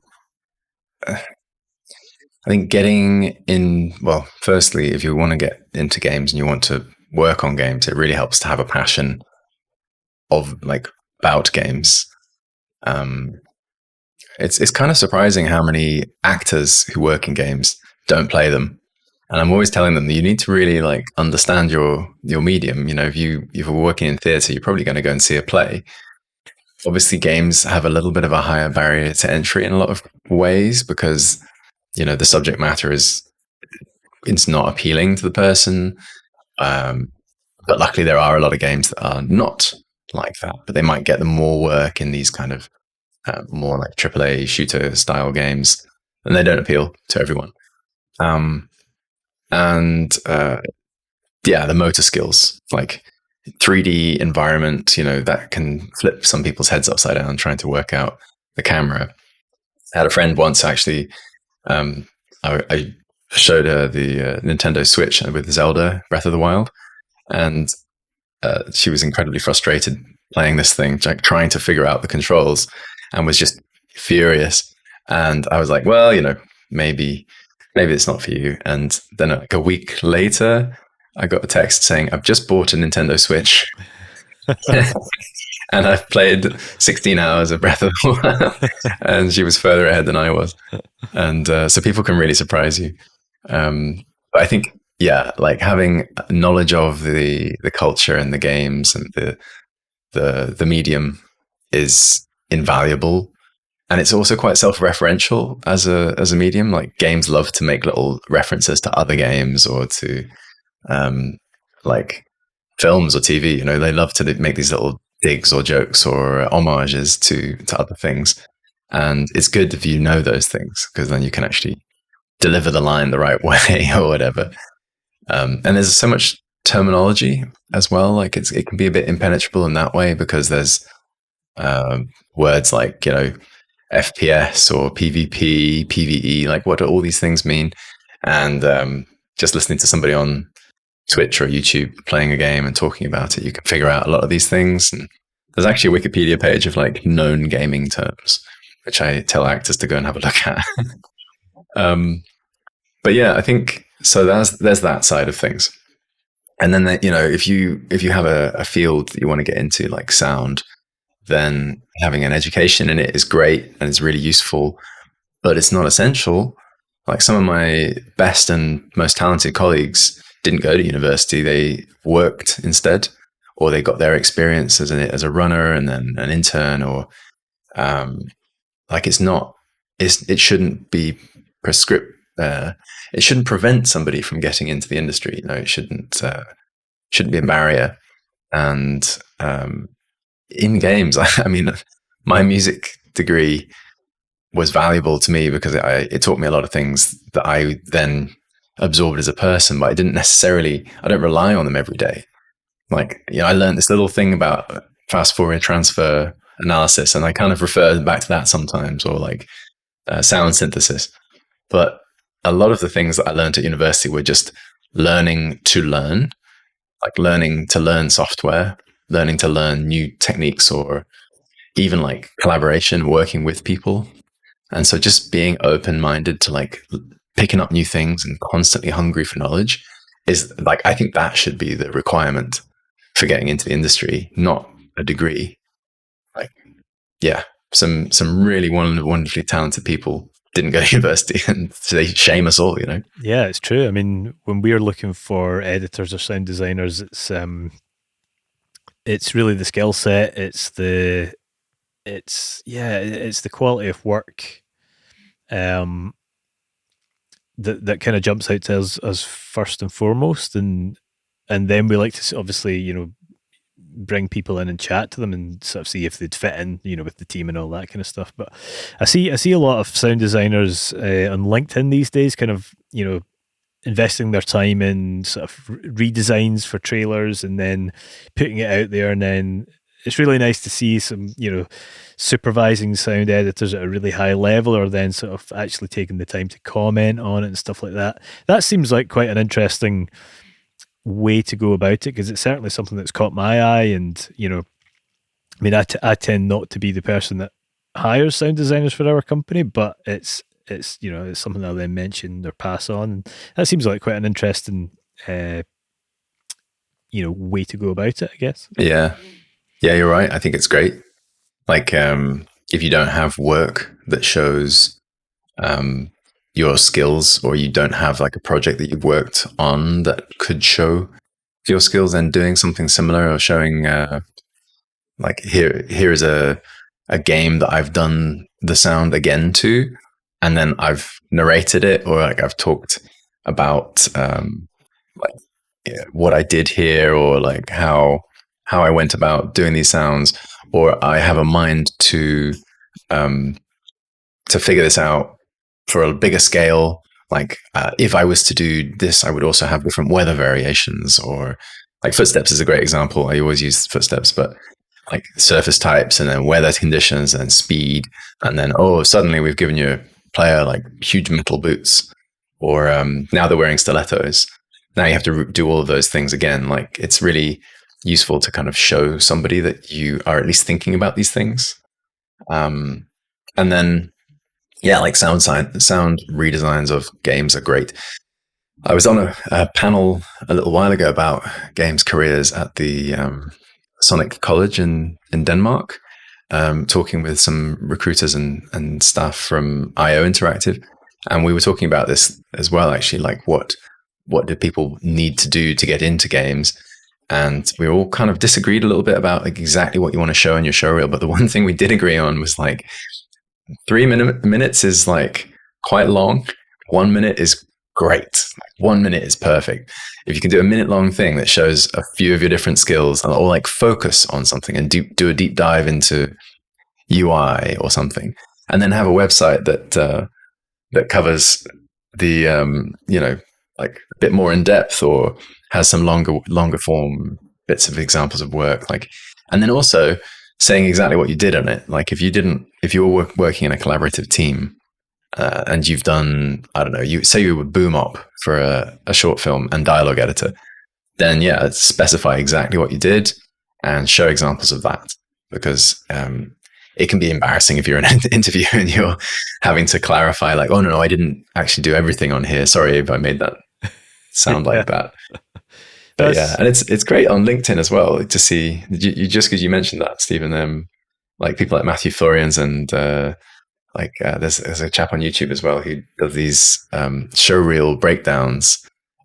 getting in, well, firstly, if you want to get into games and you want to work on games, it really helps to have a passion about games. It's kind of surprising how many actors who work in games don't play them. And I'm always telling them that you need to really like understand your medium. If you're working in theatre, you're probably going to go and see a play. Obviously, games have a little bit of a higher barrier to entry in a lot of ways because, the subject matter it's not appealing to the person. But luckily there are a lot of games that are not like that, but they might get them more work in these kind of more like AAA shooter style games, and they don't appeal to everyone. The motor skills, like 3D environment, that can flip some people's heads upside down trying to work out the camera. I had a friend once actually, I showed her the Nintendo Switch with Zelda Breath of the Wild, and she was incredibly frustrated playing this thing, trying to figure out the controls, and was just furious. And I was like, well, maybe it's not for you. And then like a week later, I got a text saying, I've just bought a Nintendo Switch. And I've played 16 hours of Breath of the Wild. And she was further ahead than I was. And so people can really surprise you. But I think, like having knowledge of the culture and the games and the medium is invaluable. And it's also quite self-referential as a medium. Like games love to make little references to other games or to like films or TV. They love to make these little digs or jokes or homages to other things. And it's good if you know those things, because then you can actually deliver the line the right way or whatever. And there's so much terminology as well. Like it can be a bit impenetrable in that way, because there's words like, FPS or PvP, PvE, like what do all these things mean? And just listening to somebody on Twitch or YouTube playing a game and talking about it, you can figure out a lot of these things. And there's actually a Wikipedia page of like known gaming terms, which I tell actors to go and have a look at. But yeah, I think so. There's that side of things, and then if you have a field that you want to get into, like sound, then having an education in it is great and it's really useful, but it's not essential. Like some of my best and most talented colleagues didn't go to university; they worked instead, or they got their experience as a runner and then an intern, or like it shouldn't be prescript. It shouldn't prevent somebody from getting into the industry. It shouldn't be a barrier. And in games, I mean, my music degree was valuable to me because it taught me a lot of things that I then absorbed as a person, but I don't rely on them every day. Like, I learned this little thing about fast Fourier transfer analysis, and I kind of refer back to that sometimes, or like sound synthesis. But a lot of the things that I learned at university were just learning to learn, like learning to learn software, learning to learn new techniques, or even like collaboration, working with people. And so just being open-minded to like picking up new things and constantly hungry for knowledge is like, I think that should be the requirement for getting into the industry, not a degree. Like, yeah, some really wonderfully talented people didn't go to university, and they shame us all, Yeah, it's true. I mean, when we're looking for editors or sound designers, it's really the skill set. It's the quality of work that kind of jumps out to us first and foremost, and then we like to obviously bring people in and chat to them and sort of see if they'd fit in, with the team and all that kind of stuff. But I see a lot of sound designers on LinkedIn these days, kind of investing their time in sort of redesigns for trailers and then putting it out there. And then it's really nice to see some supervising sound editors at a really high level, or then sort of actually taking the time to comment on it and stuff like that. That seems like quite an interesting way to go about it, because it's certainly something that's caught my eye. And I mean, I tend not to be the person that hires sound designers for our company, but it's something I'll then mention or pass on, and that seems like quite an interesting way to go about it, I guess. Yeah, you're right. I think it's great. Like, if you don't have work that shows your skills, or you don't have like a project that you've worked on that could show your skills, then doing something similar, or showing like here is a game that I've done the sound again to, and then I've narrated it, or like I've talked about what I did here, or like how I went about doing these sounds, or I have a mind to figure this out for a bigger scale. Like if I was to do this, I would also have different weather variations, or like footsteps is a great example. I always use footsteps, but like surface types, and then weather conditions, and speed, and then suddenly we've given your player like huge metal boots, or now they're wearing stilettos. Now you have to do all of those things again. Like, it's really useful to kind of show somebody that you are at least thinking about these things. And then, yeah, like sound redesigns of games are great. I was on a panel a little while ago about games careers at the Sonic College in Denmark, talking with some recruiters and staff from IO Interactive. And we were talking about this as well, actually, like what do people need to do to get into games? And we all kind of disagreed a little bit about like exactly what you want to show in your show reel. But the one thing we did agree on was like 3 minutes is like quite long. 1 minute is great. 1 minute is perfect. If you can do a minute-long thing that shows a few of your different skills, or like focus on something and do a deep dive into UI or something, and then have a website that covers the like a bit more in depth, or has some longer form bits of examples of work, like, and then also saying exactly what you did on it. Like if you were working in a collaborative team, and you've done, I don't know, you say you were boom op for a short film and dialogue editor, then yeah, specify exactly what you did and show examples of that, because it can be embarrassing if you're in an interview and you're having to clarify, like, oh no, I didn't actually do everything on here. Sorry if I made that sound like that. But yeah, and it's great on LinkedIn as well to see you just because you mentioned that, Stephen. Like people like Matthew Florians and there's a chap on YouTube as well who does these show reel breakdowns,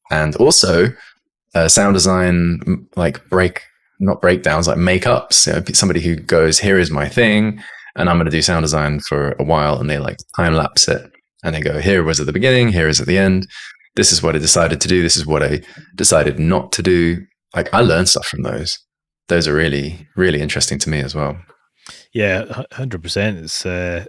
and also sound design, like not breakdowns, like makeups. You know, somebody who goes, here is my thing, and I'm going to do sound design for a while, and they like time lapse it, and they go, here was at the beginning, here is at the end. This is what I decided to do. This is what I decided not to do. Like I learned stuff from those. Those are really, really interesting to me as well. Yeah, 100%.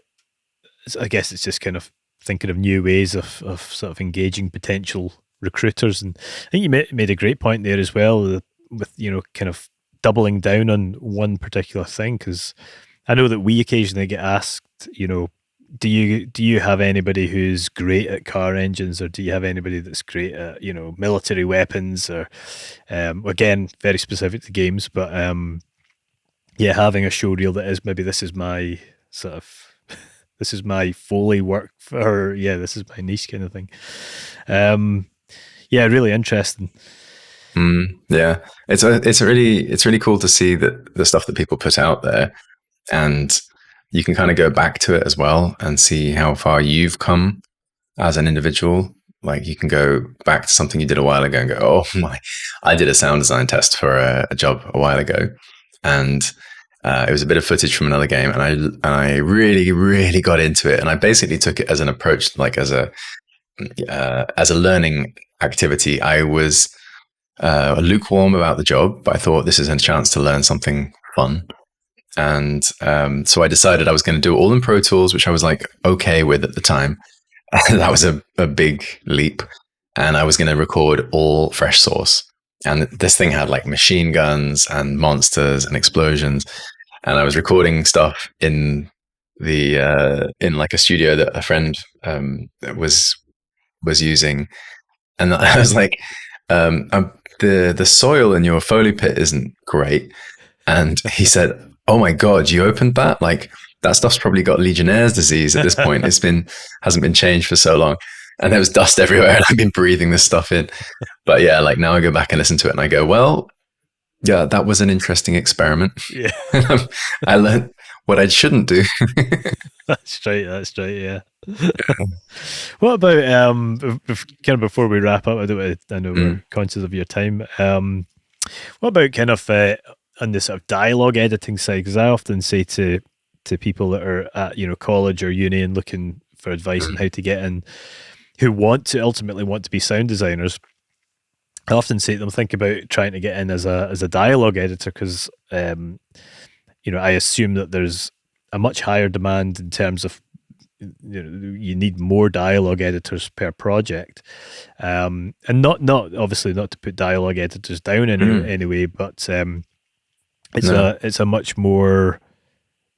I guess it's just kind of thinking of new ways of sort of engaging potential recruiters. And I think you made a great point there as well with, kind of doubling down on one particular thing. Because I know that we occasionally get asked, do you have anybody who's great at car engines, or do you have anybody that's great at, military weapons, or again, very specific to games, but yeah, having a show reel that is maybe this is my Foley work, or this is my niche kind of thing. Yeah, really interesting. Yeah, it's really cool to see that the stuff that people put out there, and you can kind of go back to it as well and see how far you've come as an individual. Like you can go back to something you did a while ago and go, oh my, I did a sound design test for a job a while ago, and it was a bit of footage from another game, and I really, really got into it, and I basically took it as an approach, like as a learning activity. I was lukewarm about the job, but I thought this is a chance to learn something fun. And so I decided I was going to do it all in Pro Tools, which I was like okay with at the time. That was a big leap. And I was going to record all fresh source. And this thing had like machine guns and monsters and explosions. And I was recording stuff in in like a studio that a friend was using. And I was like, the soil in your Foley pit isn't great. And he said, oh my God, you opened that? Like that stuff's probably got Legionnaire's disease at this point. Hasn't been changed for so long. And there was dust everywhere, and I've been breathing this stuff in. But yeah, like now I go back and listen to it and I go, well, yeah, that was an interesting experiment. Yeah. I learned what I shouldn't do. That's straight, yeah. What about kind of before we wrap up, I know we're conscious of your time. What about kind of on the sort of dialogue editing side? Because I often say to people that are at college or uni and looking for advice on how to get in, who ultimately want to be sound designers, I often say to them, think about trying to get in as a dialogue editor, because I assume that there's a much higher demand in terms of you need more dialogue editors per project, and not obviously not to put dialogue editors down in any way, but it's a much more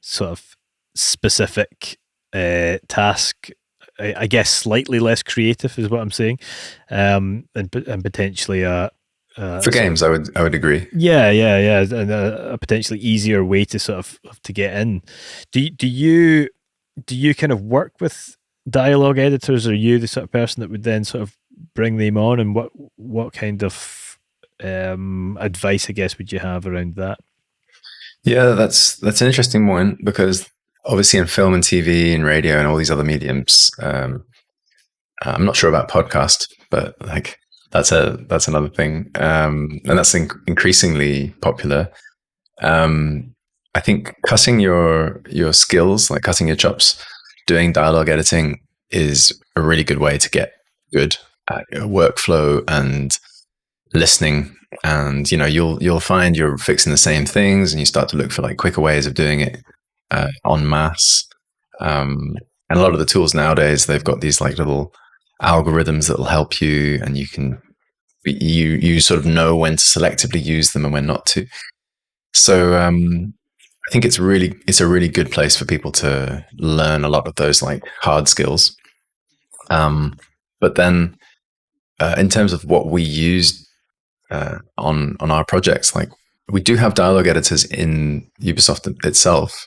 sort of specific task. I guess slightly less creative is what I'm saying, and potentially for games, I would agree. Yeah, and a potentially easier way to sort of to get in. Do you kind of work with dialogue editors? Are you the sort of person that would then sort of bring them on, and what kind of advice, I guess, would you have around that? Yeah, that's an interesting one, because obviously in film and TV and radio and all these other mediums, I'm not sure about podcast, but like that's another thing, and that's increasingly popular. I think cutting your skills, like cutting your chops, doing dialogue editing is a really good way to get good at your workflow and listening. And you'll find you're fixing the same things, and you start to look for like quicker ways of doing it en masse. And a lot of the tools nowadays, they've got these like little algorithms that will help you, and you sort of know when to selectively use them and when not to. So I think it's a really good place for people to learn a lot of those like hard skills. But then, in terms of what we use on our projects, like we do have dialogue editors in Ubisoft itself,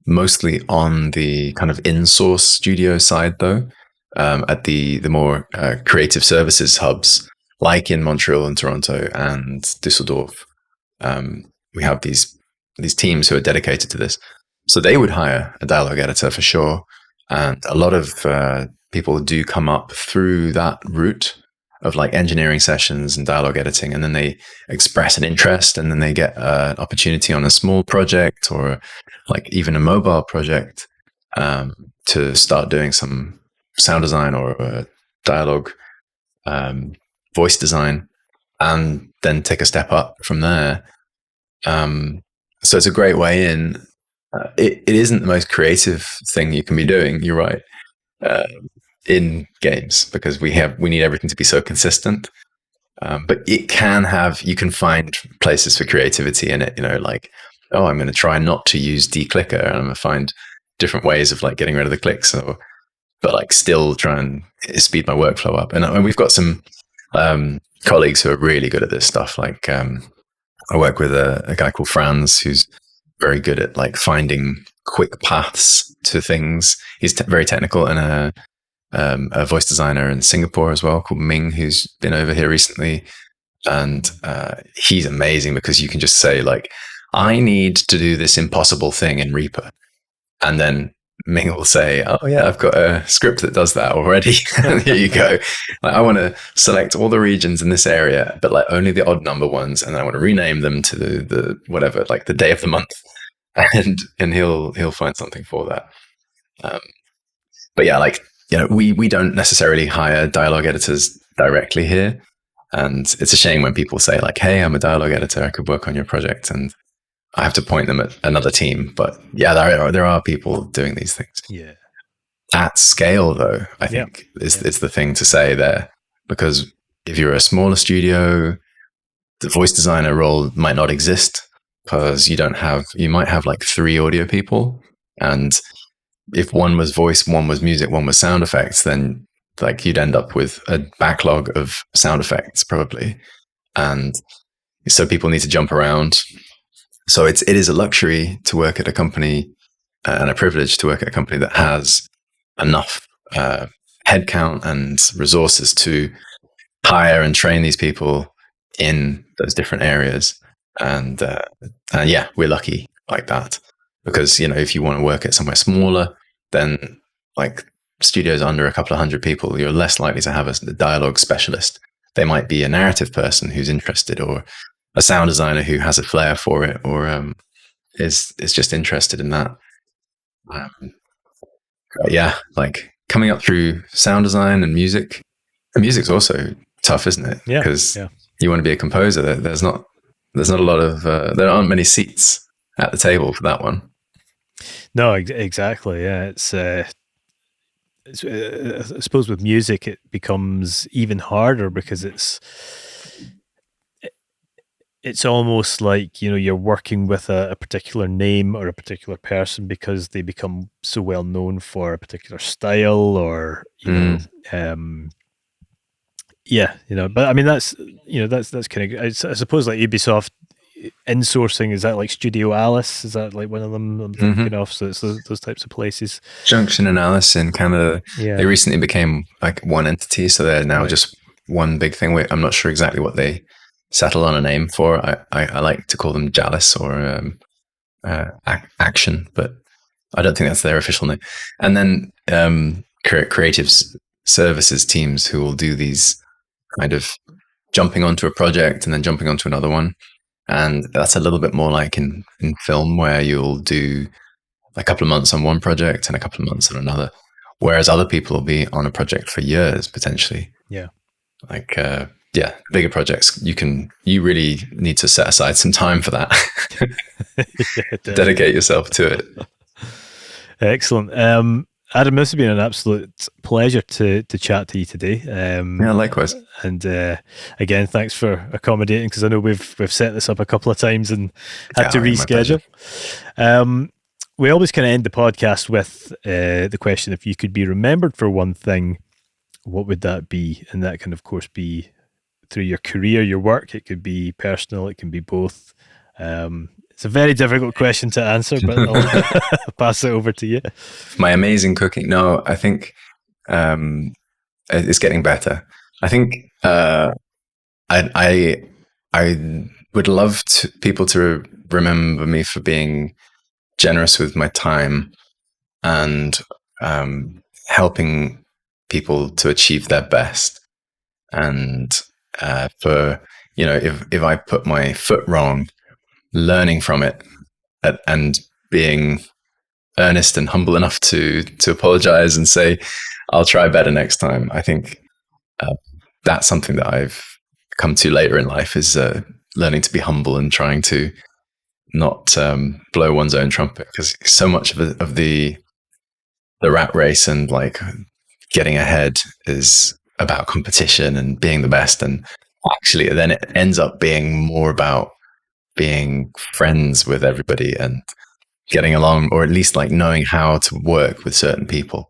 mostly on the kind of in-source studio side, though. At the more creative services hubs, like in Montreal and Toronto and Düsseldorf, we have these teams who are dedicated to this. So they would hire a dialogue editor for sure, and a lot of people do come up through that route of like engineering sessions and dialogue editing, and then they express an interest, and then they get an opportunity on a small project or like even a mobile project to start doing some sound design or dialogue voice design, and then take a step up from there. So it's a great way in. It isn't the most creative thing you can be doing, you're right, in games, because we need everything to be so consistent. But you can find places for creativity in it, like, oh, I'm going to try not to use declicker, and I'm going to find different ways of like getting rid of the clicks, but like still try and speed my workflow up. And we've got some colleagues who are really good at this stuff. Like I work with a guy called Franz, who's very good at like finding quick paths to things. He's very technical, and a voice designer in Singapore as well called Ming, who's been over here recently. And he's amazing because you can just say like, I need to do this impossible thing in Reaper. And then Ming will say, oh yeah, I've got a script that does that already. Here you go. Like, I want to select all the regions in this area, but like only the odd number ones. And then I want to rename them to the whatever, like the day of the month. And he'll find something for that. But yeah, like, we don't necessarily hire dialogue editors directly here. And it's a shame when people say like, hey, I'm a dialogue editor, I could work on your project. And I have to point them at another team. But yeah, there are people doing these things. Yeah. At scale, though, I think is the thing to say there. Because if you're a smaller studio, the voice designer role might not exist, because you might have like 3 audio people. And if one was voice, one was music, one was sound effects, then like you'd end up with a backlog of sound effects probably. And so people need to jump around. So it is a luxury to work at a company, and a privilege to work at a company that has enough headcount and resources to hire and train these people in those different areas. And yeah, we're lucky like that, because if you want to work at somewhere smaller, then like studios under a couple of hundred people, you're less likely to have a dialogue specialist. They might be a narrative person who's interested, or a sound designer who has a flair for it, or is just interested in that. Yeah, like coming up through sound design and music. And music's also tough, isn't it? Yeah. Because you want to be a composer. There's not a lot of there aren't many seats at the table for that one. No, exactly. Yeah, it's I suppose with music it becomes even harder, because it's almost like you're working with a particular name or a particular person, because they become so well known for a particular style, or but I mean that's kind of, I suppose, like Ubisoft insourcing, is that like Studio Alice? Is that like one of them I'm thinking of? So it's those types of places. Junction and Alice in Canada, they recently became like one entity, so they're now just one big thing. I'm not sure exactly what they settle on a name for. I like to call them Jalis or Action, but I don't think that's their official name. And then creative services teams who will do these kind of jumping onto a project and then jumping onto another one. And that's a little bit more like in film, where you'll do a couple of months on one project and a couple of months on another, whereas other people will be on a project for years potentially. Yeah. Like bigger projects, you really need to set aside some time for that. Dedicate yourself to it. Excellent. Adam, this has been an absolute pleasure to chat to you today. Yeah, likewise. And again, thanks for accommodating, because I know we've set this up a couple of times and had to reschedule. We always kind of end the podcast with the question: if you could be remembered for one thing, what would that be? And that can, of course, be through your career, your work. It could be personal. It can be both. It's a very difficult question to answer, but I'll pass it over to you. My amazing cooking. No, I think it's getting better. I think I would love people to remember me for being generous with my time and helping people to achieve their best. And for, if I put my foot wrong, learning from it and being earnest and humble enough to apologize and say, I'll try better next time. I think that's something that I've come to later in life, is learning to be humble and trying to not blow one's own trumpet, because so much of the rat race and like getting ahead is about competition and being the best. And actually then it ends up being more about being friends with everybody and getting along, or at least like knowing how to work with certain people.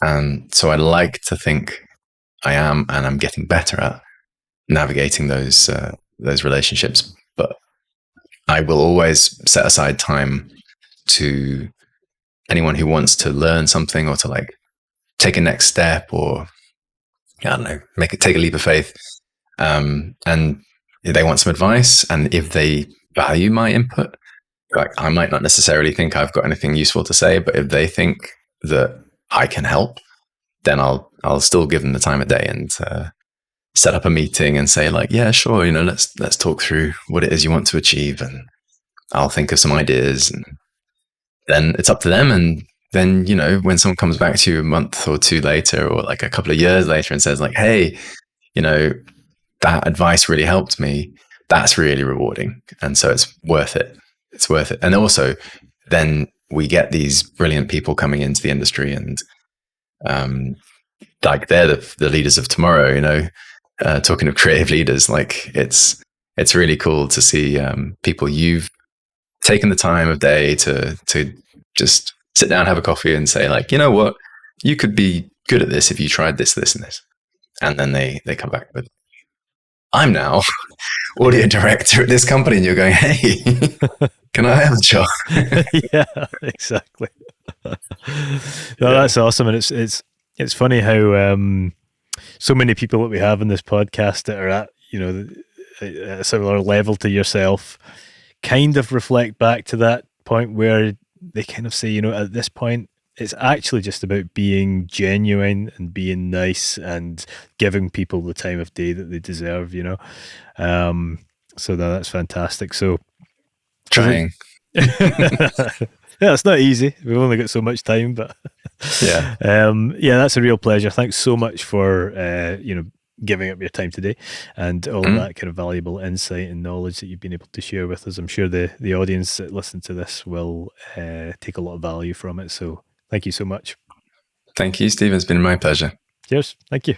And so I like to think I am, and I'm getting better at navigating those relationships. But I will always set aside time to anyone who wants to learn something, or to like take a next step, or I don't know, take a leap of faith. And if they want some advice, and if they value my input, like I might not necessarily think I've got anything useful to say, but if they think that I can help, then I'll still give them the time of day and set up a meeting and say like, yeah, sure, let's talk through what it is you want to achieve, and I'll think of some ideas, and then it's up to them. And then, when someone comes back to you a month or two later, or like a couple of years later, and says like, hey, that advice really helped me, that's really rewarding. And so it's worth it. It's worth it. And also then we get these brilliant people coming into the industry, and like they're the leaders of tomorrow, talking of creative leaders, like it's really cool to see people you've taken the time of day to just sit down, have a coffee and say like, you know what, you could be good at this if you tried this, this and this. And then they come back with, I'm now audio director at this company, and you're going, hey, can I have a job? Yeah, exactly. That's awesome. And it's funny how so many people that we have in this podcast that are at a similar level to yourself kind of reflect back to that point where they kind of say, at this point it's actually just about being genuine and being nice and giving people the time of day that they deserve, so that's fantastic. So trying. Yeah, it's not easy. We've only got so much time, but yeah, that's a real pleasure. Thanks so much for giving up your time today and all that kind of valuable insight and knowledge that you've been able to share with us. I'm sure the audience that listen to this will take a lot of value from it. So thank you so much. Thank you, Steve. It's been my pleasure. Cheers. Thank you.